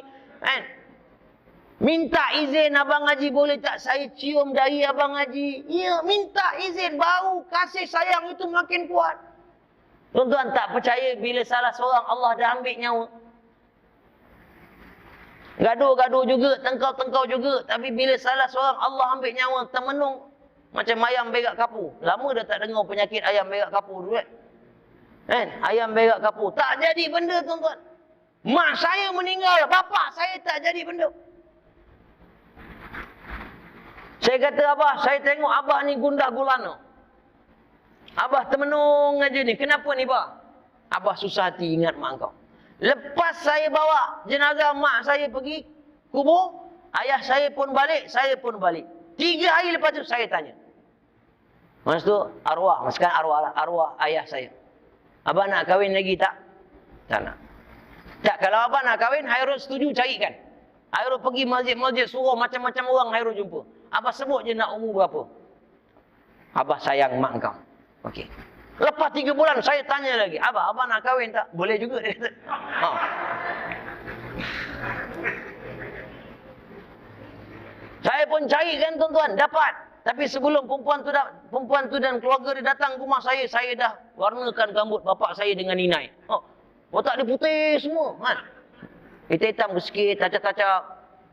Minta izin Abang Haji, boleh tak saya cium dahi Abang Haji? Ya, minta izin. Bau kasih sayang itu makin kuat. Tuan-tuan tak percaya bila salah seorang Allah dah ambil nyawa. Gaduh-gaduh juga, tengkau-tengkau juga. Tapi bila salah seorang Allah ambil nyawa, termenung. Macam ayam berak kapu. Lama dah tak dengar penyakit ayam berak kapu dulu ayam berak kapu. Tak jadi benda tuan-tuan. Mak saya meninggal, bapa saya tak jadi benda. Saya kata Abah, saya tengok Abah ni gundah gulana. Abah termenung aja ni. Kenapa ni Abah? Abah susah hati ingat mak kau. Lepas saya bawa jenazah mak saya pergi kubur, ayah saya pun balik, saya pun balik. 3 hari lepas tu saya tanya. Masa tu arwah, sekarang arwah ayah saya. Abah nak kahwin lagi tak? Tak nak. Tak, kalau Abah nak kahwin, Hairul setuju carikan. Hairul pergi masjid-masjid, suruh macam-macam orang Hairul jumpa. Abah sebut je nak umur berapa. Abah sayang mak kau. Okey. Lepas 3 bulan saya tanya lagi, Abah nak kahwin tak? Boleh juga dia kata. Saya pun carikan tuan-tuan, dapat. Tapi sebelum perempuan tu dan keluarga dia datang ke rumah saya dah warnakan rambut bapak saya dengan inai. Otak dia putih semua. Hitam-hitam sikit, tacap-tacap.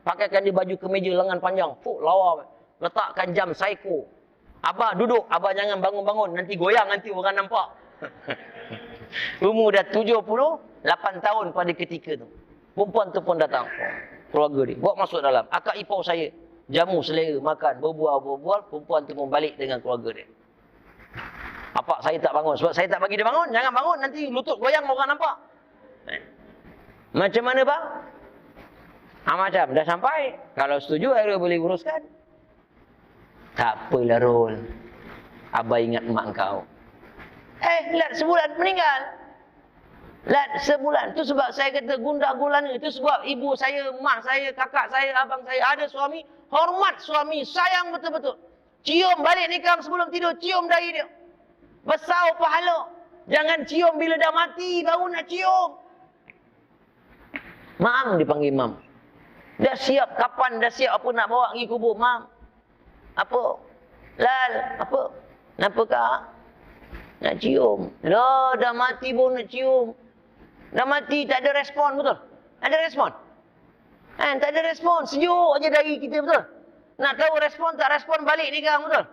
Pakaikan dia baju kemeja lengan panjang. Lawa. Letakkan jam Seiko. Abah duduk. Abah jangan bangun-bangun. Nanti goyang, nanti orang nampak. Umur dah 78 tahun pada ketika tu. Perempuan tu pun datang. Keluarga dia. Bawa masuk dalam. Akak ipar saya. Jamu selera, makan, berbual. Perempuan tu pun balik dengan keluarga dia. Apa saya tak bangun? Sebab saya tak bagi dia bangun. Jangan bangun. Nanti lutut goyang orang nampak. Macam mana bang? Macam dah sampai. Kalau setuju, Hairul boleh uruskan. Tak apalah Rul. Abah ingat mak kau. Lat sebulan meninggal. Lat sebulan. Itu sebab saya kata gundah gulana. Itu sebab ibu saya, mak saya, kakak saya, abang saya ada suami. Hormat suami. Sayang betul-betul. Cium balik nikah sebelum tidur. Cium dahi dia. Besar pahala. Jangan cium bila dah mati. Baru nak cium. Mam dipanggil mam. Dah siap kapan? Dah siap apa nak bawa pergi kubur? Mam. Apa? Lal. Apa? Kenapa kak? Nak cium. Lah dah mati pun nak cium. Dah mati tak ada respon, betul? Ada respon? Tak ada respon. Sejuk aja dari kita, betul? Nak tahu respon tak respon balik ni kan, betul?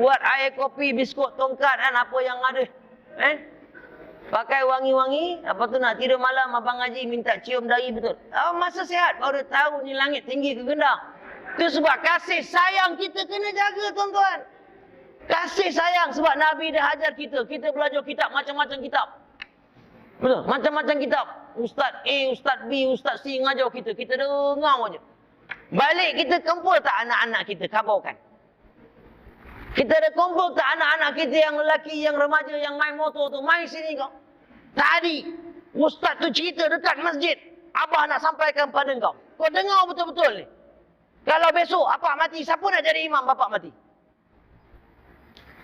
Buat air kopi, biskut, tongkat apa yang ada. Pakai wangi-wangi. Apa tu nak tidur malam Abang Haji minta cium dahi, betul? Masa sihat baru tahu ni langit tinggi ke rendah. Itu sebab kasih sayang kita kena jaga tuan-tuan. Kasih sayang sebab Nabi dah ajar kita. Kita belajar kitab, macam-macam kitab. Betul? Macam-macam kitab. Ustaz A, Ustaz B, Ustaz C ngajar kita. Kita dengar aja. Balik kita kumpul tak anak-anak kita, khabarkan. Kita ada kumpul tak anak-anak kita yang lelaki, yang remaja, yang main motor tu. Main sini kau. Tadi, ustaz tu cerita dekat masjid. Abah nak sampaikan pada kau. Kau dengar betul-betul ni. Kalau besok apa mati, siapa nak jadi imam bapak mati?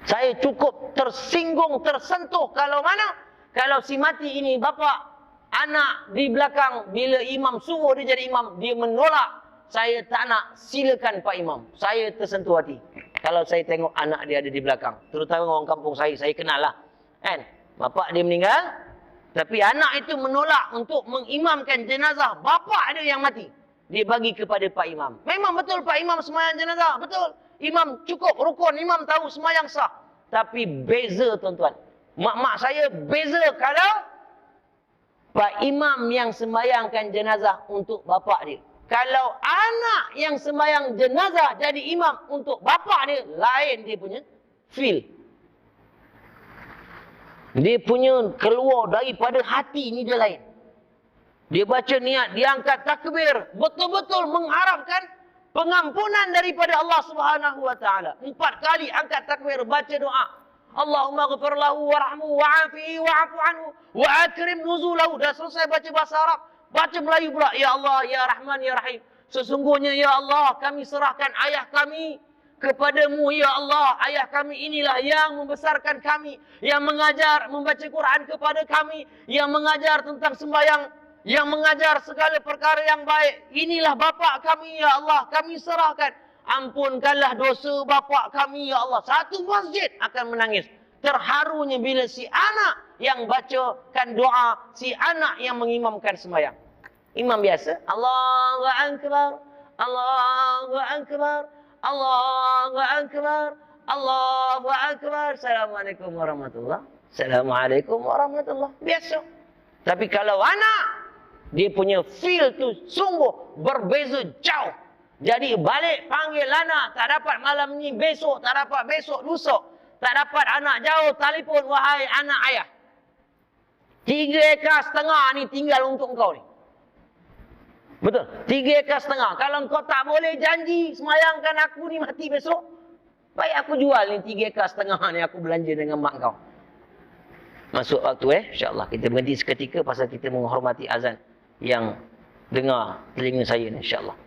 Saya cukup tersinggung, tersentuh. Kalau mana? Kalau si mati ini bapak, anak di belakang, bila imam suruh dia jadi imam, dia menolak. Saya tak nak, silakan Pak Imam. Saya tersentuh hati. Kalau saya tengok anak dia ada di belakang. Terutama orang kampung saya kenal lah. Kan? Bapak dia meninggal. Tapi anak itu menolak untuk mengimamkan jenazah bapak dia yang mati. Dia bagi kepada Pak Imam. Memang betul Pak Imam sembahyang jenazah. Betul. Imam cukup rukun. Imam tahu sembahyang sah. Tapi beza tuan-tuan. Mak-mak saya beza kalau Pak Imam yang sembahyangkan jenazah untuk bapak dia. Kalau anak yang sembahyang jenazah jadi imam untuk bapak dia, lain dia punya feel. Dia punya keluar daripada hati ni dia lain. Dia baca niat, dia angkat takbir, betul-betul mengharapkan pengampunan daripada Allah Subhanahu wa taala. 4 kali angkat takbir, baca doa. Allahumma ghfir lahu warhamhu wa'afihi wa'fu anhu wa akrim nuzulahu. Dah selesai baca bahasa Arab, baca Melayu pula. Ya Allah, Ya Rahman, Ya Rahim. Sesungguhnya Ya Allah, kami serahkan ayah kami kepadamu Ya Allah. Ayah kami inilah yang membesarkan kami, yang mengajar membaca Quran kepada kami, yang mengajar tentang sembahyang, yang mengajar segala perkara yang baik. Inilah bapa kami Ya Allah, kami serahkan. Ampunkanlah dosa bapa kami Ya Allah. Satu masjid akan menangis. Terharunya bila si anak yang bacakan doa, si anak yang mengimamkan sembahyang. Imam biasa, Allahu Akbar, Allahu Akbar, Allahu Akbar, Allahu Akbar. Assalamualaikum warahmatullahi wabarakatuh. Assalamualaikum warahmatullahi wabarakatuh. Biasa. Tapi kalau anak, dia punya feel tu sungguh berbeza jauh. Jadi balik panggil anak, tak dapat malam ni, besok tak dapat, besok lusa. Tak dapat anak jauh, telefon, wahai anak ayah. 3,5 ekar ni tinggal untuk engkau ni. Betul? 3,5 ekar. Kalau engkau tak boleh janji semayangkan aku ni mati besok, baik aku jual ni 3,5 ekar ni, aku belanja dengan mak kau. Masuk waktu insyaAllah. Kita berhenti seketika pasal kita menghormati azan yang dengar telinga saya ni insyaAllah.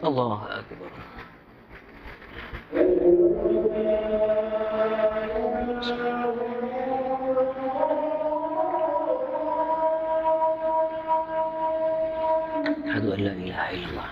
Allahu Akbar. Asyhadu an la ilaha illallah.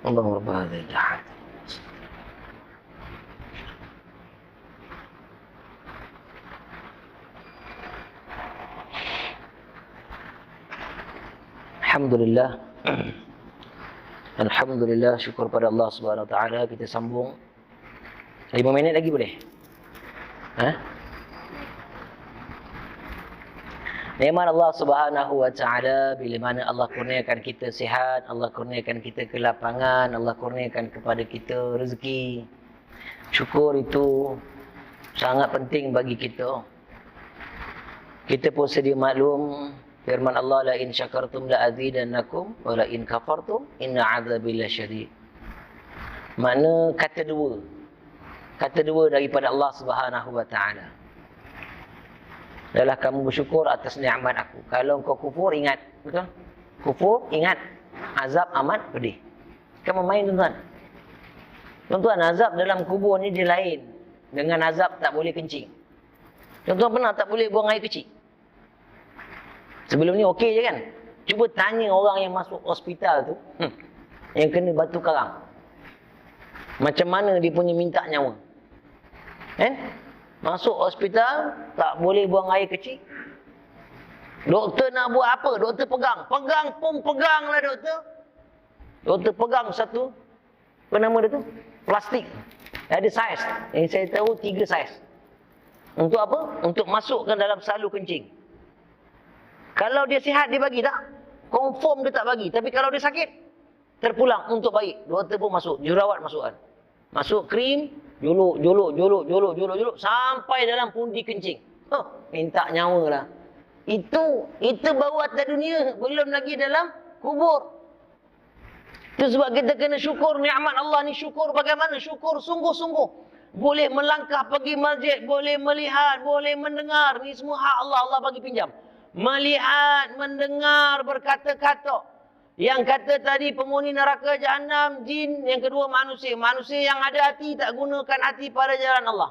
Allahumma rabb hadhihi ad-da'wah. Alhamdulillah. Alhamdulillah, syukur pada Allah Subhanahu wa taala. Kita sambung 5 minit lagi boleh? Nikmat Allah Subhanahu wa taala bila mana Allah kurniakan kita sihat, Allah kurniakan kita kelapangan, Allah kurniakan kepada kita rezeki. Syukur itu sangat penting bagi kita. Kita pun sedia maklum firman Allah, la in syakartum la azidannakum wa la in kafartum inna azabi lasyadid. Makna kata dua daripada Allah Subhanahu wa taala. Adalah kamu bersyukur atas nikmat aku. Kalau kau kufur, ingat, betul? Kufur, ingat, azab amat pedih. Kamu main tuan-tuan. Tuan-tuan, azab dalam kubur ni dia lain dengan azab tak boleh kencing. Tuan-tuan pernah tak boleh buang air kecil? Sebelum ni okey je kan? Cuba tanya orang yang masuk hospital tu, yang kena batu karang. Macam mana dia punya minta nyawa? Kan? Masuk hospital, tak boleh buang air kecil. Doktor nak buat apa? Doktor pegang. Pegang pun pegang lah doktor. Doktor pegang satu, apa nama dia tu? Plastik. Ada saiz. Yang saya tahu 3 saiz. Untuk apa? Untuk masukkan dalam salu kencing. Kalau dia sihat, dia bagi tak? Confirm dia tak bagi. Tapi kalau dia sakit, terpulang untuk baik. Doktor pun masuk. Jurawat masukkan. Masuk krim, juluk, sampai dalam pundi kencing. Minta nyawa lah. Itu baru atas dunia. Belum lagi dalam kubur. Itu sebab kita kena syukur nikmat Allah ni. Syukur bagaimana? Syukur sungguh-sungguh. Boleh melangkah pergi masjid, boleh melihat, boleh mendengar. Ni semua hak Allah. Allah bagi pinjam. Melihat, mendengar, berkata-kata. Yang kata tadi penghuni neraka Jahannam, jin. Yang kedua manusia. Manusia yang ada hati tak gunakan hati pada jalan Allah.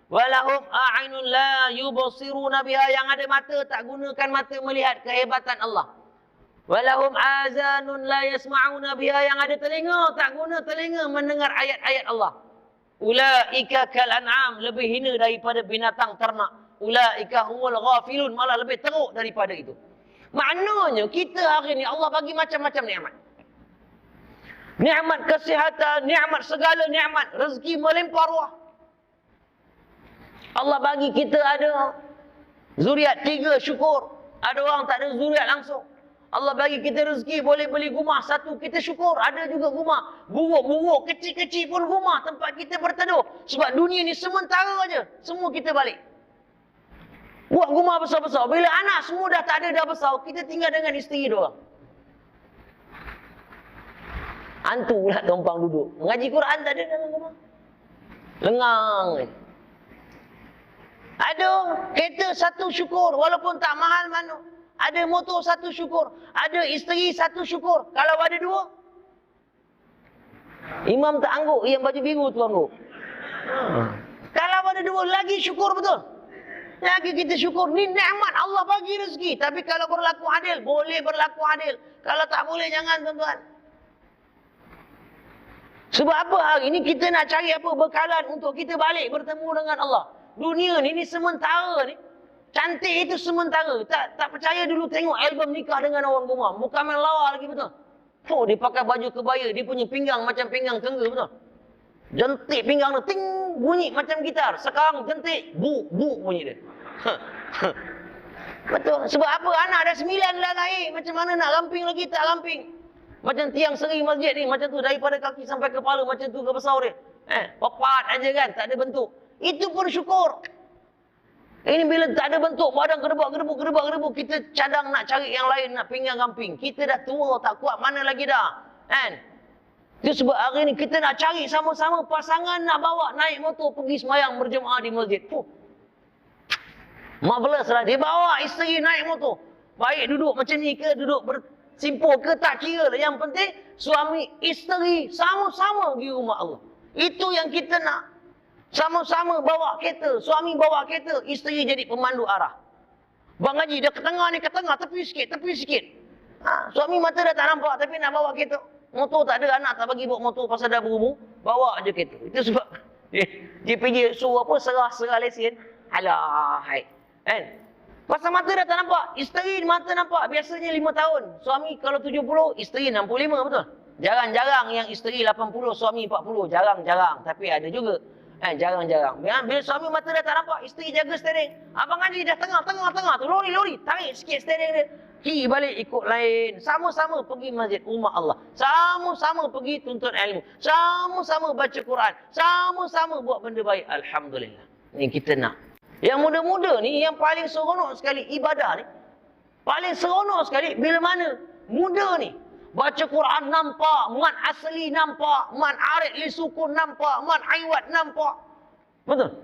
Walahum a'inun la yubsiruna biha. Yang ada mata tak gunakan mata melihat kehebatan Allah. Walahum azanun la yasma'una biha. Yang ada telinga tak guna telinga mendengar ayat-ayat Allah. Ulaika kal an'am. Lebih hina daripada binatang ternak. Ulaika humul ghafilun. Malah lebih teruk daripada itu. Maknanya kita hari ni Allah bagi macam-macam nikmat. Nikmat kesihatan, nikmat segala nikmat, rezeki melimpah ruah. Allah bagi kita ada zuriat 3, syukur. Ada orang tak ada zuriat langsung. Allah bagi kita rezeki, boleh beli rumah 1, kita syukur. Ada juga rumah buruk-buruk, kecil-kecil pun rumah tempat kita berteduh. Sebab dunia ni sementara aja. Semua kita balik. Buat rumah besar-besar. Bila anak semua dah tak ada, dah besar, kita tinggal dengan isteri diorang. Hantu pula tumpang duduk. Mengaji Quran tak ada dalam rumah. Lengang. Ada kereta 1 syukur. Walaupun tak mahal mana. Ada motor 1 syukur. Ada isteri 1 syukur. Kalau ada 2, imam tak angguk. Yang baju biru tu angguk. Kalau ada 2 lagi syukur betul. Lagi kita syukur. Ni nikmat Allah bagi rezeki. Tapi kalau berlaku adil, boleh berlaku adil. Kalau tak boleh, jangan tuan-tuan. Sebab apa hari ni kita nak cari apa? Bekalan untuk kita balik bertemu dengan Allah. Dunia ni sementara ni. Cantik itu sementara. Tak percaya dulu tengok album nikah dengan orang rumah. Bukan main lawa lagi betul. Dia pakai baju kebaya. Dia punya pinggang macam pinggang tengga betul. Jentik pinggang dia, ting, bunyi macam gitar. Sekarang jentik, buk bunyi dia. Betul. Sebab apa? Anak dah 9 dah lahir. Macam mana nak ramping lagi? Tak ramping. Macam tiang seri masjid ni. Macam tu daripada kaki sampai kepala. Macam tu ke besar dia. Papat aja kan. Tak ada bentuk. Itu pun syukur. Ini bila tak ada bentuk. Badan gedebuk. Kita cadang nak cari yang lain. Nak pinggang ramping. Kita dah tua. Tak kuat mana lagi dah. Kan? Itu sebab hari ni kita nak cari sama-sama pasangan nak bawa naik motor pergi semayang berjemaah di masjid. Marvelous lah. Dia bawa isteri naik motor. Baik duduk macam ni ke, duduk bersimpul ke, tak kira lah. Yang penting suami isteri sama-sama pergi rumah Allah. Itu yang kita nak. Sama-sama bawa kereta. Suami bawa kereta. Isteri jadi pemandu arah. Bang Haji dia ke tengah ni, ke tengah. Tepi sikit. Suami mata dah tak nampak tapi nak bawa kereta. Motor tak ada, anak tak bagi bawa motor pasal dah berumur, bawa je kereta. Itu sebab JPJ suruh apa, serah lesen. Alah, hai. Kan? Pasal mata dah tak nampak. Isteri mata nampak. Biasanya 5 tahun. Suami kalau 70, isteri 65, betul? Jarang-jarang yang isteri 80, suami 40. Jarang-jarang. Tapi ada juga. Jarang-jarang. Bila suami mata dah tak nampak, isteri jaga steering. Abang Haji dah tengah tu. Lori. Tarik sikit steering dia. Kiri balik ikut lain. Sama-sama pergi masjid rumah Allah. Sama-sama pergi tuntut ilmu. Sama-sama baca Quran. Sama-sama buat benda baik. Alhamdulillah. Ini kita nak. Yang muda-muda ni, yang paling seronok sekali ibadah ni. Paling seronok sekali bila mana? Muda ni. Baca Quran nampak. Mat asli nampak. Mat arid li sukun nampak. Mat aiwat nampak. Betul?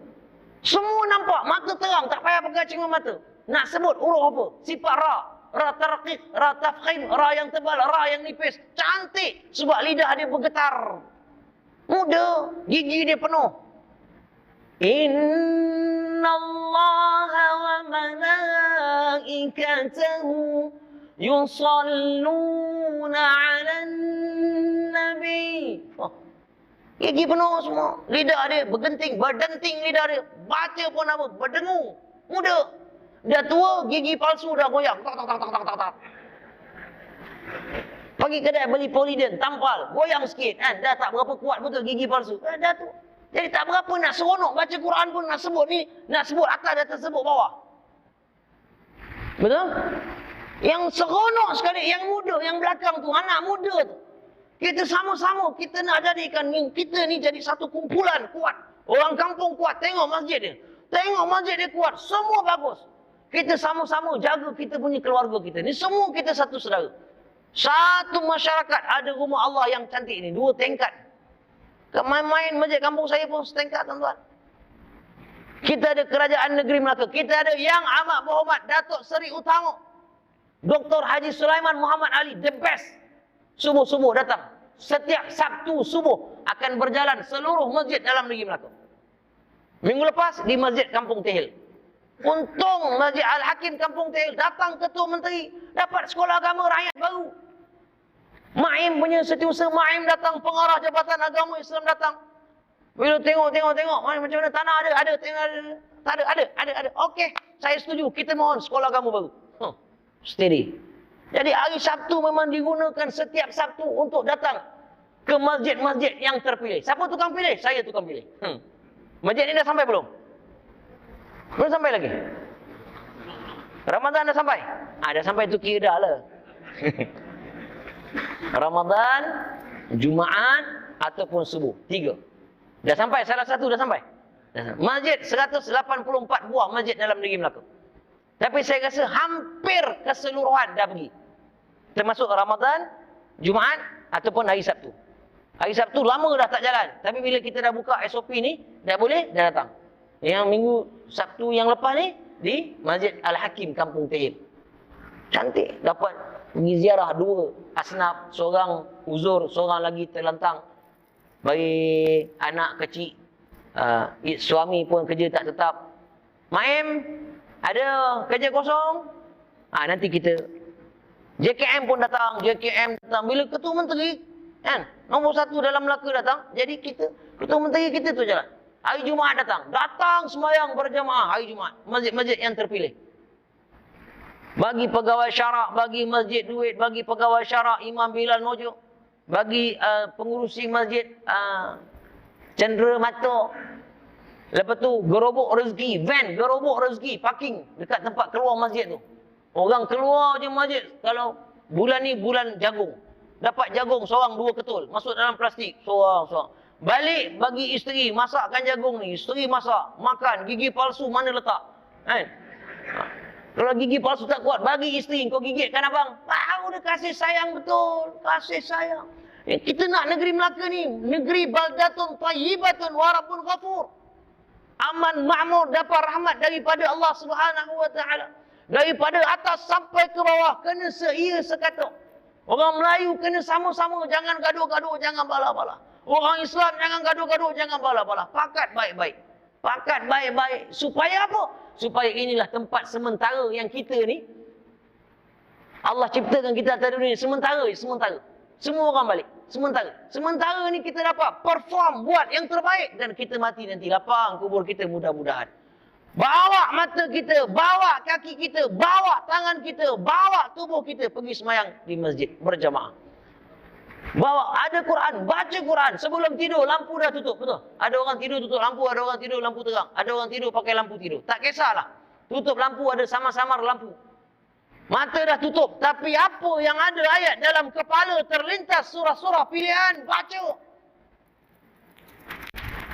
Semua nampak. Mata terang. Tak payah pegang cermin mata. Nak sebut huruf apa? Sifat ra. Ra tarqiq, ra tafkhim, ra yang tebal, ra yang nipis. Cantik. Sebab lidah dia bergetar. Muda. Gigi dia penuh. Inna Allah wa malaikatahu yusalluna ala nabi. Gigi penuh semua. Lidah dia bergenting, berdenting lidah dia. Baca pun apa? Berdengung. Muda. Dah tua, gigi palsu dah goyang. Tak. Pergi kedai beli Polident, tampal, goyang sikit. Dah tak berapa kuat betul gigi palsu. Dah tu. Jadi tak berapa nak seronok baca Quran pun nak sebut ni, nak sebut atas dah tersebut bawah. Betul? Yang seronok sekali, yang muda, yang belakang tu, anak muda tu. Kita sama-sama, kita nak jadikan kita ni jadi satu kumpulan kuat. Orang kampung kuat, tengok masjid dia. Tengok masjid dia kuat, semua bagus. Kita sama-sama jaga kita punya keluarga kita. Ni semua kita satu saudara. Satu masyarakat ada rumah Allah yang cantik ni. 2 tingkat. Main-main masjid kampung saya pun setingkat, tuan-tuan. Kita ada Kerajaan Negeri Melaka. Kita ada Yang Amat Berhormat Datuk Seri Utama Dr. Haji Sulaiman Muhammad Ali. The best. Subuh-subuh datang. Setiap Sabtu subuh akan berjalan seluruh masjid dalam negeri Melaka. Minggu lepas di Masjid Kampung Tehil. Untung Masjid Al-Hakim Kampung Tehil datang Ketua Menteri, dapat sekolah agama rakyat baru. Maim punya setiausaha Maim datang, pengarah Jabatan Agama Islam datang. Bila tengok macam mana tanah ada, tak ada. Okey, saya setuju. Kita mohon sekolah agama baru. Steady. Jadi hari Sabtu memang digunakan setiap Sabtu untuk datang ke masjid-masjid yang terpilih. Siapa tukang pilih? Saya tukang pilih. Masjid ni dah sampai belum? Belum sampai lagi? Ramadan dah sampai? Dah sampai tu kira dah lah. Ramadan, Jumaat ataupun subuh. 3. Dah sampai, salah satu dah sampai. Masjid 184 buah masjid dalam negeri Melaka. Tapi saya rasa hampir keseluruhan dah pergi. Termasuk Ramadan, Jumaat ataupun hari Sabtu. Hari Sabtu lama dah tak jalan. Tapi bila kita dah buka SOP ni, dah boleh, dah datang. Yang minggu Sabtu yang lepas ni, di Masjid Al-Hakim Kampung Tehil. Cantik. Dapat pergi ziarah 2 asnaf. Seorang uzur, seorang lagi terlantang. Bagi anak kecil. Suami pun kerja tak tetap. Maim, ada kerja kosong. Nanti kita. JKM pun datang. JKM datang. Bila Ketua Menteri, kan, nombor 1 dalam Melaka datang. Jadi kita, Ketua Menteri kita tu jalan. Hari Jumaat datang. Datang sembahyang berjamaah hari Jumaat. Masjid-masjid yang terpilih. Bagi pegawai syarak, bagi masjid duit, bagi pegawai syarak, Imam Bilal Mojo. Bagi pengurusi masjid Cendera Mata. Lepas tu gerobok rezeki, van gerobok rezeki, parking dekat tempat keluar masjid tu. Orang keluar je masjid. Kalau bulan ni bulan jagung. Dapat jagung seorang 2 ketul. Masuk dalam plastik. Seorang. Balik bagi isteri, masakkan jagung ni. Isteri masak, makan, gigi palsu mana letak? Kan? Kalau gigi palsu tak kuat, bagi isteri, kau gigitkan abang. Tahu dia kasih sayang betul. Kasih sayang. Kita nak negeri Melaka ni, negeri baldatun tayyibatun warabun ghafur. Aman, makmur, dapat rahmat daripada Allah Subhanahu wa taala. Daripada atas sampai ke bawah, kena seia sekata. Orang Melayu kena sama-sama, jangan gaduh-gaduh, jangan bala-bala. Orang Islam jangan gaduh-gaduh, jangan bala-bala. Pakat baik-baik. Pakat baik-baik. Supaya apa? Supaya inilah tempat sementara yang kita ni Allah ciptakan kita atas dunia. Sementara. Semua orang balik. Sementara ni kita dapat perform, buat yang terbaik. Dan kita mati nanti, lapang kubur kita mudah-mudahan. Bawa mata kita, bawa kaki kita, bawa tangan kita, bawa tubuh kita pergi semayang di masjid berjamaah. Bawa, ada Quran, baca Quran. Sebelum tidur, lampu dah tutup, betul? Ada orang tidur tutup lampu, ada orang tidur lampu terang. Ada orang tidur pakai lampu tidur. Tak kisahlah. Tutup lampu, ada samar-samar lampu. Mata dah tutup. Tapi apa yang ada ayat dalam kepala terlintas surah-surah pilihan, baca.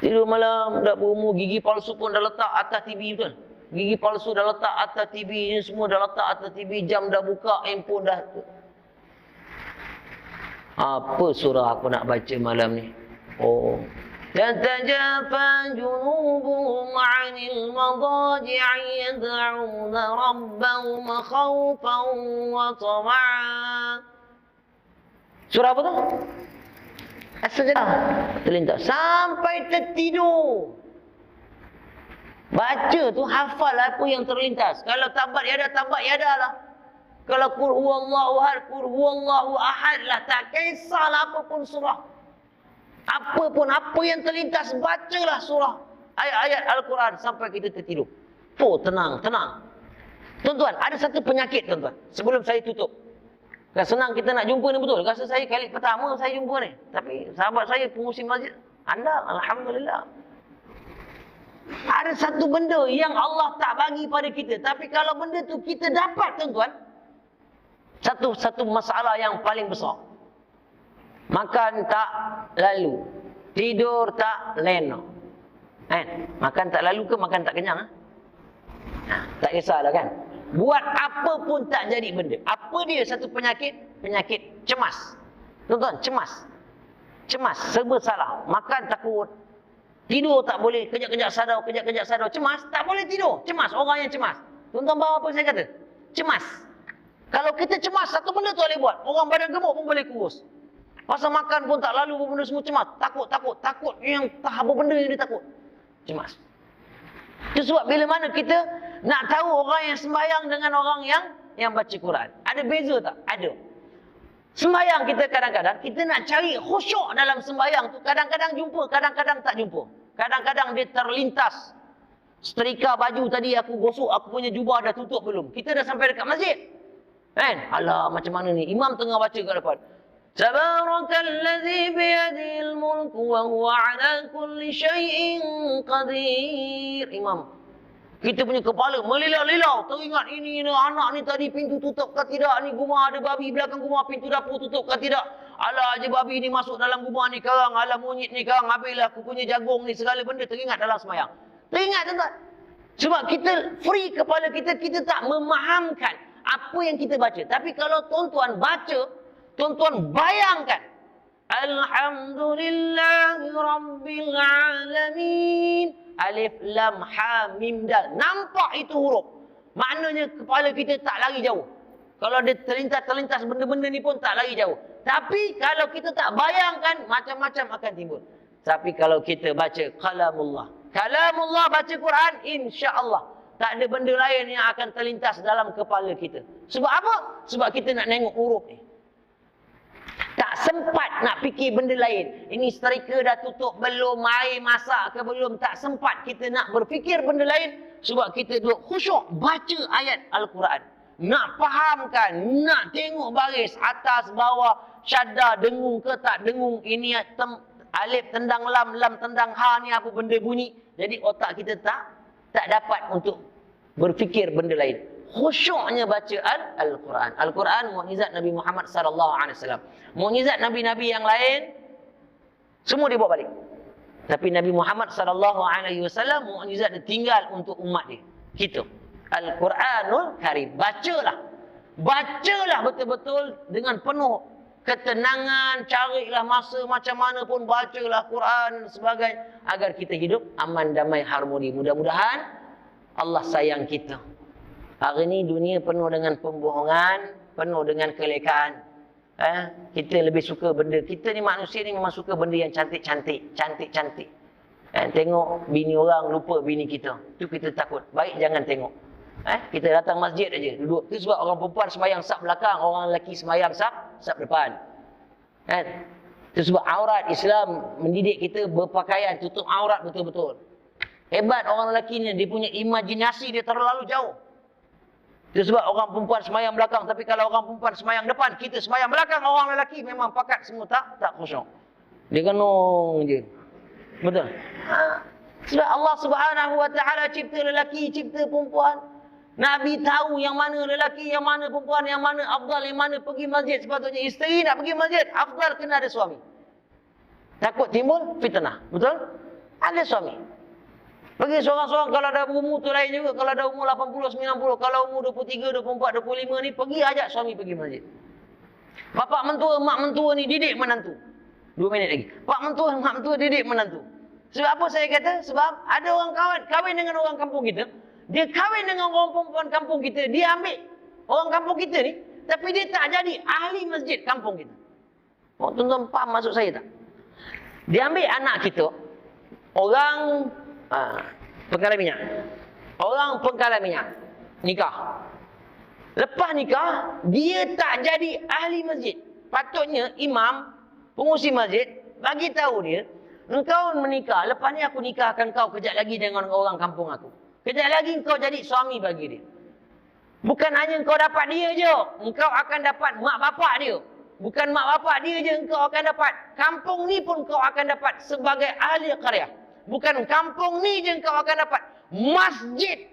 Tidur malam, dah berumur, gigi palsu pun dah letak atas TV, betul? Gigi palsu dah letak atas TV, ini semua dah letak atas TV, jam dah buka, handphone dah. Apa surah aku nak baca malam ni? Oh. Tatajafa junubuhum 'anil madaji'i yad'una rabbahum khawfan wa tama'an. Surah apa tu? As-Sajdah. Terlintas sampai tertidur. Baca tu, hafal apa yang terlintas. Kalau tabat yada lah. Kalau qul huwallahu ahad, qul huwallahu ahad lah. Tak kisahlah apapun surah. Apa yang terlintas, bacalah surah. Ayat-ayat Al-Quran sampai kita tertidur. Oh, tenang. Tuan-tuan, ada satu penyakit, tuan-tuan. Sebelum saya tutup. Kan senang kita nak jumpa ni, betul. Rasa saya kali pertama saya jumpa ni. Tapi sahabat saya pengurusi masjid, anda, alhamdulillah. Ada satu benda yang Allah tak bagi pada kita. Tapi kalau benda tu kita dapat, tuan-tuan. Satu masalah yang paling besar. Makan tak lalu. Tidur tak lena. Makan tak lalu ke makan tak kenyang? Tak kisahlah kan. Buat apa pun tak jadi benda. Apa dia satu penyakit? Penyakit cemas. Tuan-tuan, cemas. Serba salah. Makan takut. Tidur tak boleh. Kejap-kejap sadar. Cemas, tak boleh tidur. Cemas, orang yang cemas. Tuan-tuan bawa apa saya kata? Cemas. Kalau kita cemas, satu benda tu boleh buat. Orang badan gemuk pun boleh kurus. Masa makan pun tak lalu, benda semua cemas. Takut yang tak apa benda yang dia takut. Cemas. Itu sebab bila mana kita nak tahu orang yang sembahyang dengan orang yang baca Quran. Ada beza tak? Ada. Sembahyang kita kadang-kadang, kita nak cari khusyuk dalam sembahyang tu. Kadang-kadang jumpa, kadang-kadang tak jumpa. Kadang-kadang dia terlintas. Setrika baju tadi aku gosok, aku punya jubah dah tutup belum? Kita dah sampai dekat masjid. Alah, macam mana ni? Imam tengah baca kat depan. Tabarakalladzi biyadihil mulku wa huwa ala kulli syai'in qadir. Imam, kita punya kepala melilau-lilau, teringat ini anak ni tadi pintu tutup ke tidak, ni gumah ada babi belakang gumah, pintu dapur tutup ke tidak. Alah aja babi ni masuk dalam gumah ni karang, alah monyet ni karang, habislah aku punya jagung ni, segala benda teringat dalam sembahyang. Teringat, tuan-tuan. Sebab kita free kepala kita, kita tak memahamkan apa yang kita baca. Tapi kalau tuan-tuan baca, tuan-tuan bayangkan. Alhamdulillahi Rabbil Alamin. Alif, Lam, Ha, Mim, Dal. Nampak itu huruf. Maknanya kepala kita tak lari jauh. Kalau dia terlintas benda-benda ni pun tak lari jauh. Tapi kalau kita tak bayangkan, macam-macam akan timbul. Tapi kalau kita baca kalamullah. Kalamullah, baca Quran, insya-Allah tak ada benda lain yang akan terlintas dalam kepala kita. Sebab apa? Sebab kita nak tengok huruf ni. Tak sempat nak fikir benda lain. Ini setrika dah tutup belum, air masak ke belum. Tak sempat kita nak berfikir benda lain. Sebab kita duduk khusyuk baca ayat Al-Quran. Nak fahamkan, nak tengok baris atas, bawah, syadda, dengung ke tak dengung. Ini alif tendang lam, lam tendang ha, ni apa benda bunyi. Jadi otak kita tak dapat untuk berfikir benda lain. Khusyuknya baca Al-Quran. Al-Quran mukjizat Nabi Muhammad sallallahu alaihi wasallam. Mukjizat nabi-nabi yang lain semua dibawa balik. Tapi Nabi Muhammad sallallahu alaihi wasallam mukjizat dia tinggal untuk umat dia. Kita. Al-Quranul Karim. Bacalah betul-betul dengan penuh ketenangan, carilah masa macam mana pun bacalah Quran dan sebagainya agar kita hidup aman, damai, harmoni. Mudah-mudahan Allah sayang kita. Hari ini dunia penuh dengan pembohongan, penuh dengan kelekaan. Kita lebih suka benda, kita ni manusia ni memang suka benda yang cantik-cantik. Tengok bini orang, lupa bini kita. Itu kita takut. Baik jangan tengok. Kita datang masjid aja, duduk. Itu sebab orang perempuan sembahyang saf belakang, orang lelaki sembahyang saf depan. Itu sebab aurat Islam mendidik kita berpakaian tutup aurat betul-betul. Hebat orang lelaki ni, dia punya imajinasi dia terlalu jauh. Itu sebab orang perempuan semayang belakang, tapi kalau orang perempuan semayang depan, kita semayang belakang, orang lelaki memang pakat semua tak khusyuk. Dia kenung je. Betul? Sebab Allah Subhanahu wa taala cipta lelaki, cipta perempuan. Nabi tahu yang mana lelaki, yang mana perempuan, yang mana afdal, yang mana pergi masjid. Sepatutnya isteri nak pergi masjid, afdal kena ada suami. Takut timbul fitnah. Betul? Ada suami. Pergi seorang-seorang, kalau ada umur tu lain juga. Kalau ada umur 80, 90, kalau umur 23, 24, 25 ni, pergi ajak suami pergi masjid. Bapak mentua, mak mentua ni didik menantu. 2 minit lagi. Pak mentua, mak mentua didik menantu. Sebab apa saya kata? Sebab ada orang kahwin dengan orang kampung kita. Dia kahwin dengan orang perempuan kampung kita. Dia ambil orang kampung kita ni. Tapi dia tak jadi ahli masjid kampung kita. Oh, tuan-tuan faham maksud saya tak? Dia ambil anak kita. Orang pengkalai minyak. Orang pengkalai minyak. Nikah. Lepas nikah, dia tak jadi ahli masjid. Patutnya imam, pengurusi masjid, bagi tahu dia, engkau menikah, lepas ni aku nikahkan kau kejap lagi dengan orang kampung aku. Kejap lagi engkau jadi suami bagi dia. Bukan hanya engkau dapat dia je, engkau akan dapat mak bapak dia. Bukan mak bapak dia je engkau akan dapat. Kampung ni pun engkau akan dapat sebagai ahli qaryah. Bukan kampung ni je kau akan dapat. Masjid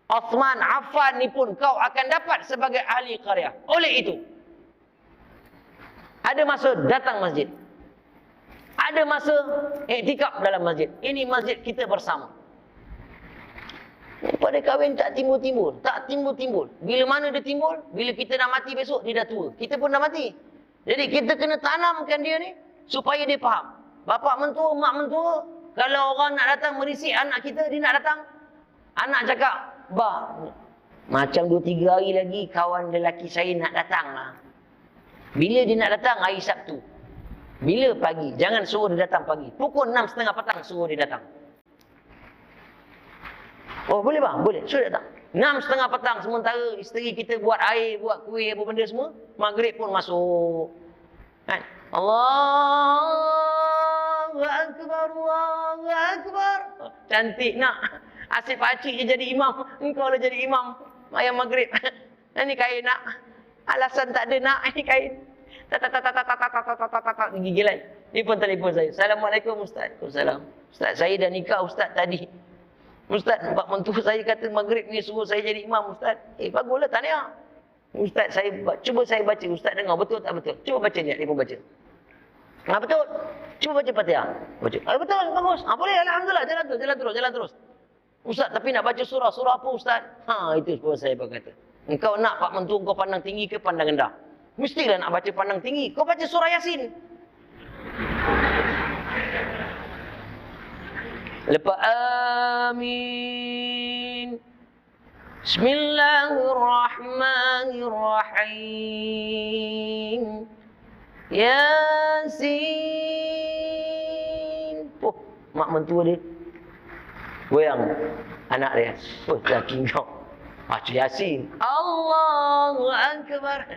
Uthman Affan ni pun kau akan dapat sebagai ahli qaryah. Oleh itu, ada masa datang masjid. Ada masa iktikaf dalam masjid. Ini masjid kita bersama. Pada kahwin tak timbul-timbul. Tak timbul-timbul. Bila mana dia timbul? Bila kita dah mati besok, dia dah tua. Kita pun dah mati. Jadi kita kena tanamkan dia ni supaya dia faham. Bapak mentua, mak mentua, kalau orang nak datang merisik anak kita, dia nak datang. Anak cakap, bah, macam 2-3 hari lagi kawan lelaki saya nak datang lah. Bila dia nak datang? Hari Sabtu. Bila pagi? Jangan suruh dia datang pagi. Pukul 6.30 petang suruh dia datang. Oh boleh bang? Boleh. Suruh datang. 6.30 petang sementara isteri kita buat air, buat kuih, apa benda semua. Maghrib pun masuk. Kan? Allahu Akbar, Allahu Akbar. Cantik nak. Asyik pakcik je jadi imam. Engkau dah jadi imam. Ayam maghrib. Ini kain nak. Alasan tak ada nak. Ini kain. Gigilan. Ini pun telefon saya. Assalamualaikum Ustaz. Waalaikumsalam. Ustaz saya dah nikah Ustaz tadi. Ustaz, pak mentua saya kata maghrib ni suruh saya jadi imam Ustaz. Baguslah tahniah. Ustaz saya cuba saya baca. Ustaz dengar betul tak betul? Cuba baca ni. Dia pun baca. Betul. Cuba baca Fatihah. Baca. Betul, bagus. Boleh, alhamdulillah. Jalan terus. Ustaz, tapi nak baca surah. Surah apa Ustaz? Itu pun saya berkata. Engkau nak pak mentua kau pandang tinggi ke pandang rendah? Mestilah nak baca pandang tinggi. Kau baca surah Yasin. Lepas amin. Bismillahirrahmanirrahim. Yasin. Mak mentua dia goyang anak dia. Laki kau baca Yasin. Allahu Akbar.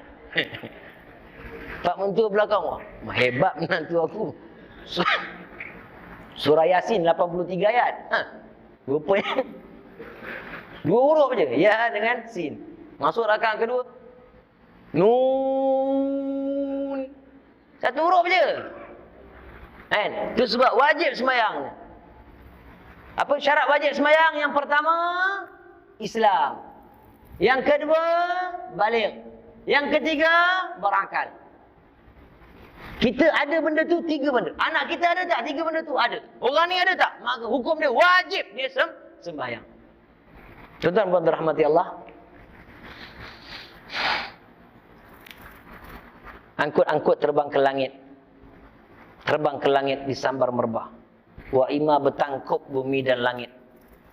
Pak mentua belakang, wah, hebat menantu aku. Surah Yasin 83 ayat. Rupanya 2 huruf je. Ya dengan sin. Masuk rakaat kedua. Nun. 1 huruf je. Kan? Itu sebab wajib sembahyang. Apa syarat wajib sembahyang? Yang pertama, Islam. Yang kedua, baligh. Yang ketiga, berakal. Kita ada benda tu 3 benda. Anak kita ada tak 3 benda tu? Ada. Orang ni ada tak? Maka hukum dia wajib dia sembahyang. Tuan-tuan dirahmati Allah. Angkut-angkut terbang ke langit. Terbang ke langit disambar merbah. Wa ima bertangkup bumi dan langit.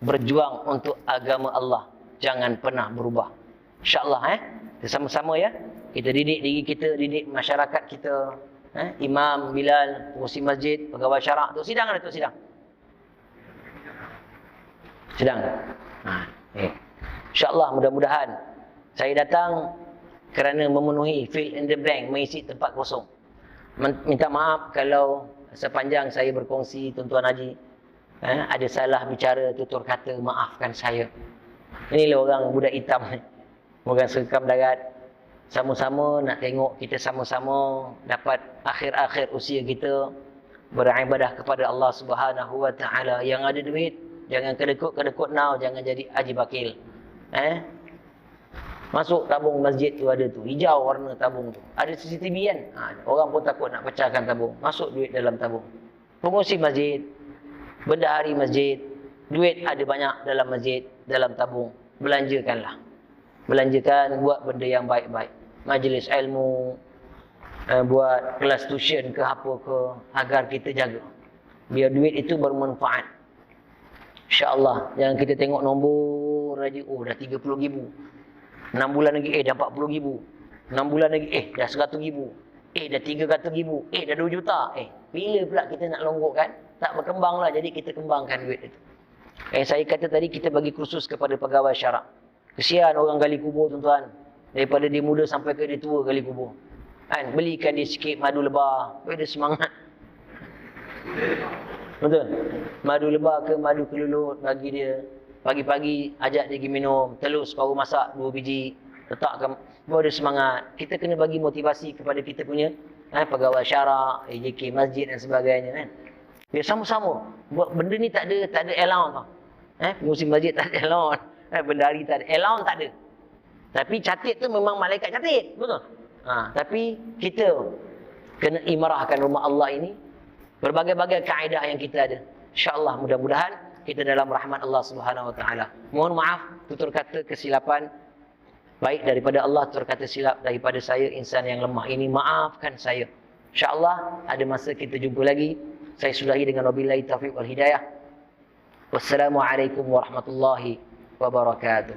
Berjuang untuk agama Allah. Jangan pernah berubah. InsyaAllah kita sama-sama ya. Kita didik diri kita, didik masyarakat kita. Imam, Bilal, pengurusi masjid, pegawai syarak. Tok sidang ada, tok sidang. Sidang. InsyaAllah mudah-mudahan saya datang kerana memenuhi fill in the blank, mengisi tempat kosong. minta maaf kalau sepanjang saya berkongsi tuan-tuan haji, ada salah bicara, tutur kata, maafkan saya. Inilah orang budak hitam ni, orang Serkam Darat. Sama-sama nak tengok kita sama-sama dapat akhir-akhir usia kita beribadah kepada Allah Subhanahu wa taala. Yang ada duit jangan kedekut now, jangan jadi haji bakil. Masuk tabung masjid tu ada tu, hijau warna tabung tu. Ada CCTV kan? Orang pun takut nak pecahkan tabung. Masuk duit dalam tabung. Pengurusi masjid, bendahari masjid, duit ada banyak dalam masjid, dalam tabung. Belanjakanlah. Belanjakan, buat benda yang baik-baik. Majlis ilmu, buat kelas tuition ke apa ke, agar kita jaga. Biar duit itu bermanfaat. InsyaAllah. Jangan kita tengok nombor aja, oh dah 30,000. 6 bulan lagi, dah 40,000. 6 bulan lagi, dah 100,000. Dah 300,000. Dah 2 juta. Bila pula kita nak longgokkan? Tak berkembang lah. Jadi kita kembangkan duit itu. Saya kata tadi, kita bagi kursus kepada pegawai syarak. Kesian orang gali kubur tuan-tuan. Daripada dia muda sampai ke dia tua gali kubur. Belikan dia sikit madu lebah. Supaya dia semangat. Betul? Madu lebah ke madu kelulut bagi dia. Pagi-pagi ajak dia pergi minum. Telus baru masak 2 biji. Letakkan. Supaya dia semangat. Kita kena bagi motivasi kepada kita punya pegawai syarak, AJK masjid dan sebagainya. Biar sama-sama. Buat benda ni tak ada allowance. Pengurusi masjid tak ada allowance. Bendahari tak ada. Allowance tak ada. Tapi catit tu memang malaikat catit. Betul? Tapi kita kena imarahkan rumah Allah ini. Berbagai-bagai kaedah yang kita ada. InsyaAllah mudah-mudahan kita dalam rahmat Allah Subhanahu Wa Taala. Mohon maaf tutur kata kesilapan. Baik daripada Allah, tutur kata silap daripada saya, insan yang lemah ini. Maafkan saya. InsyaAllah ada masa kita jumpa lagi. Saya sudahi dengan wabillahi taufiq wal hidayah. Wassalamualaikum warahmatullahi wabarakatuh.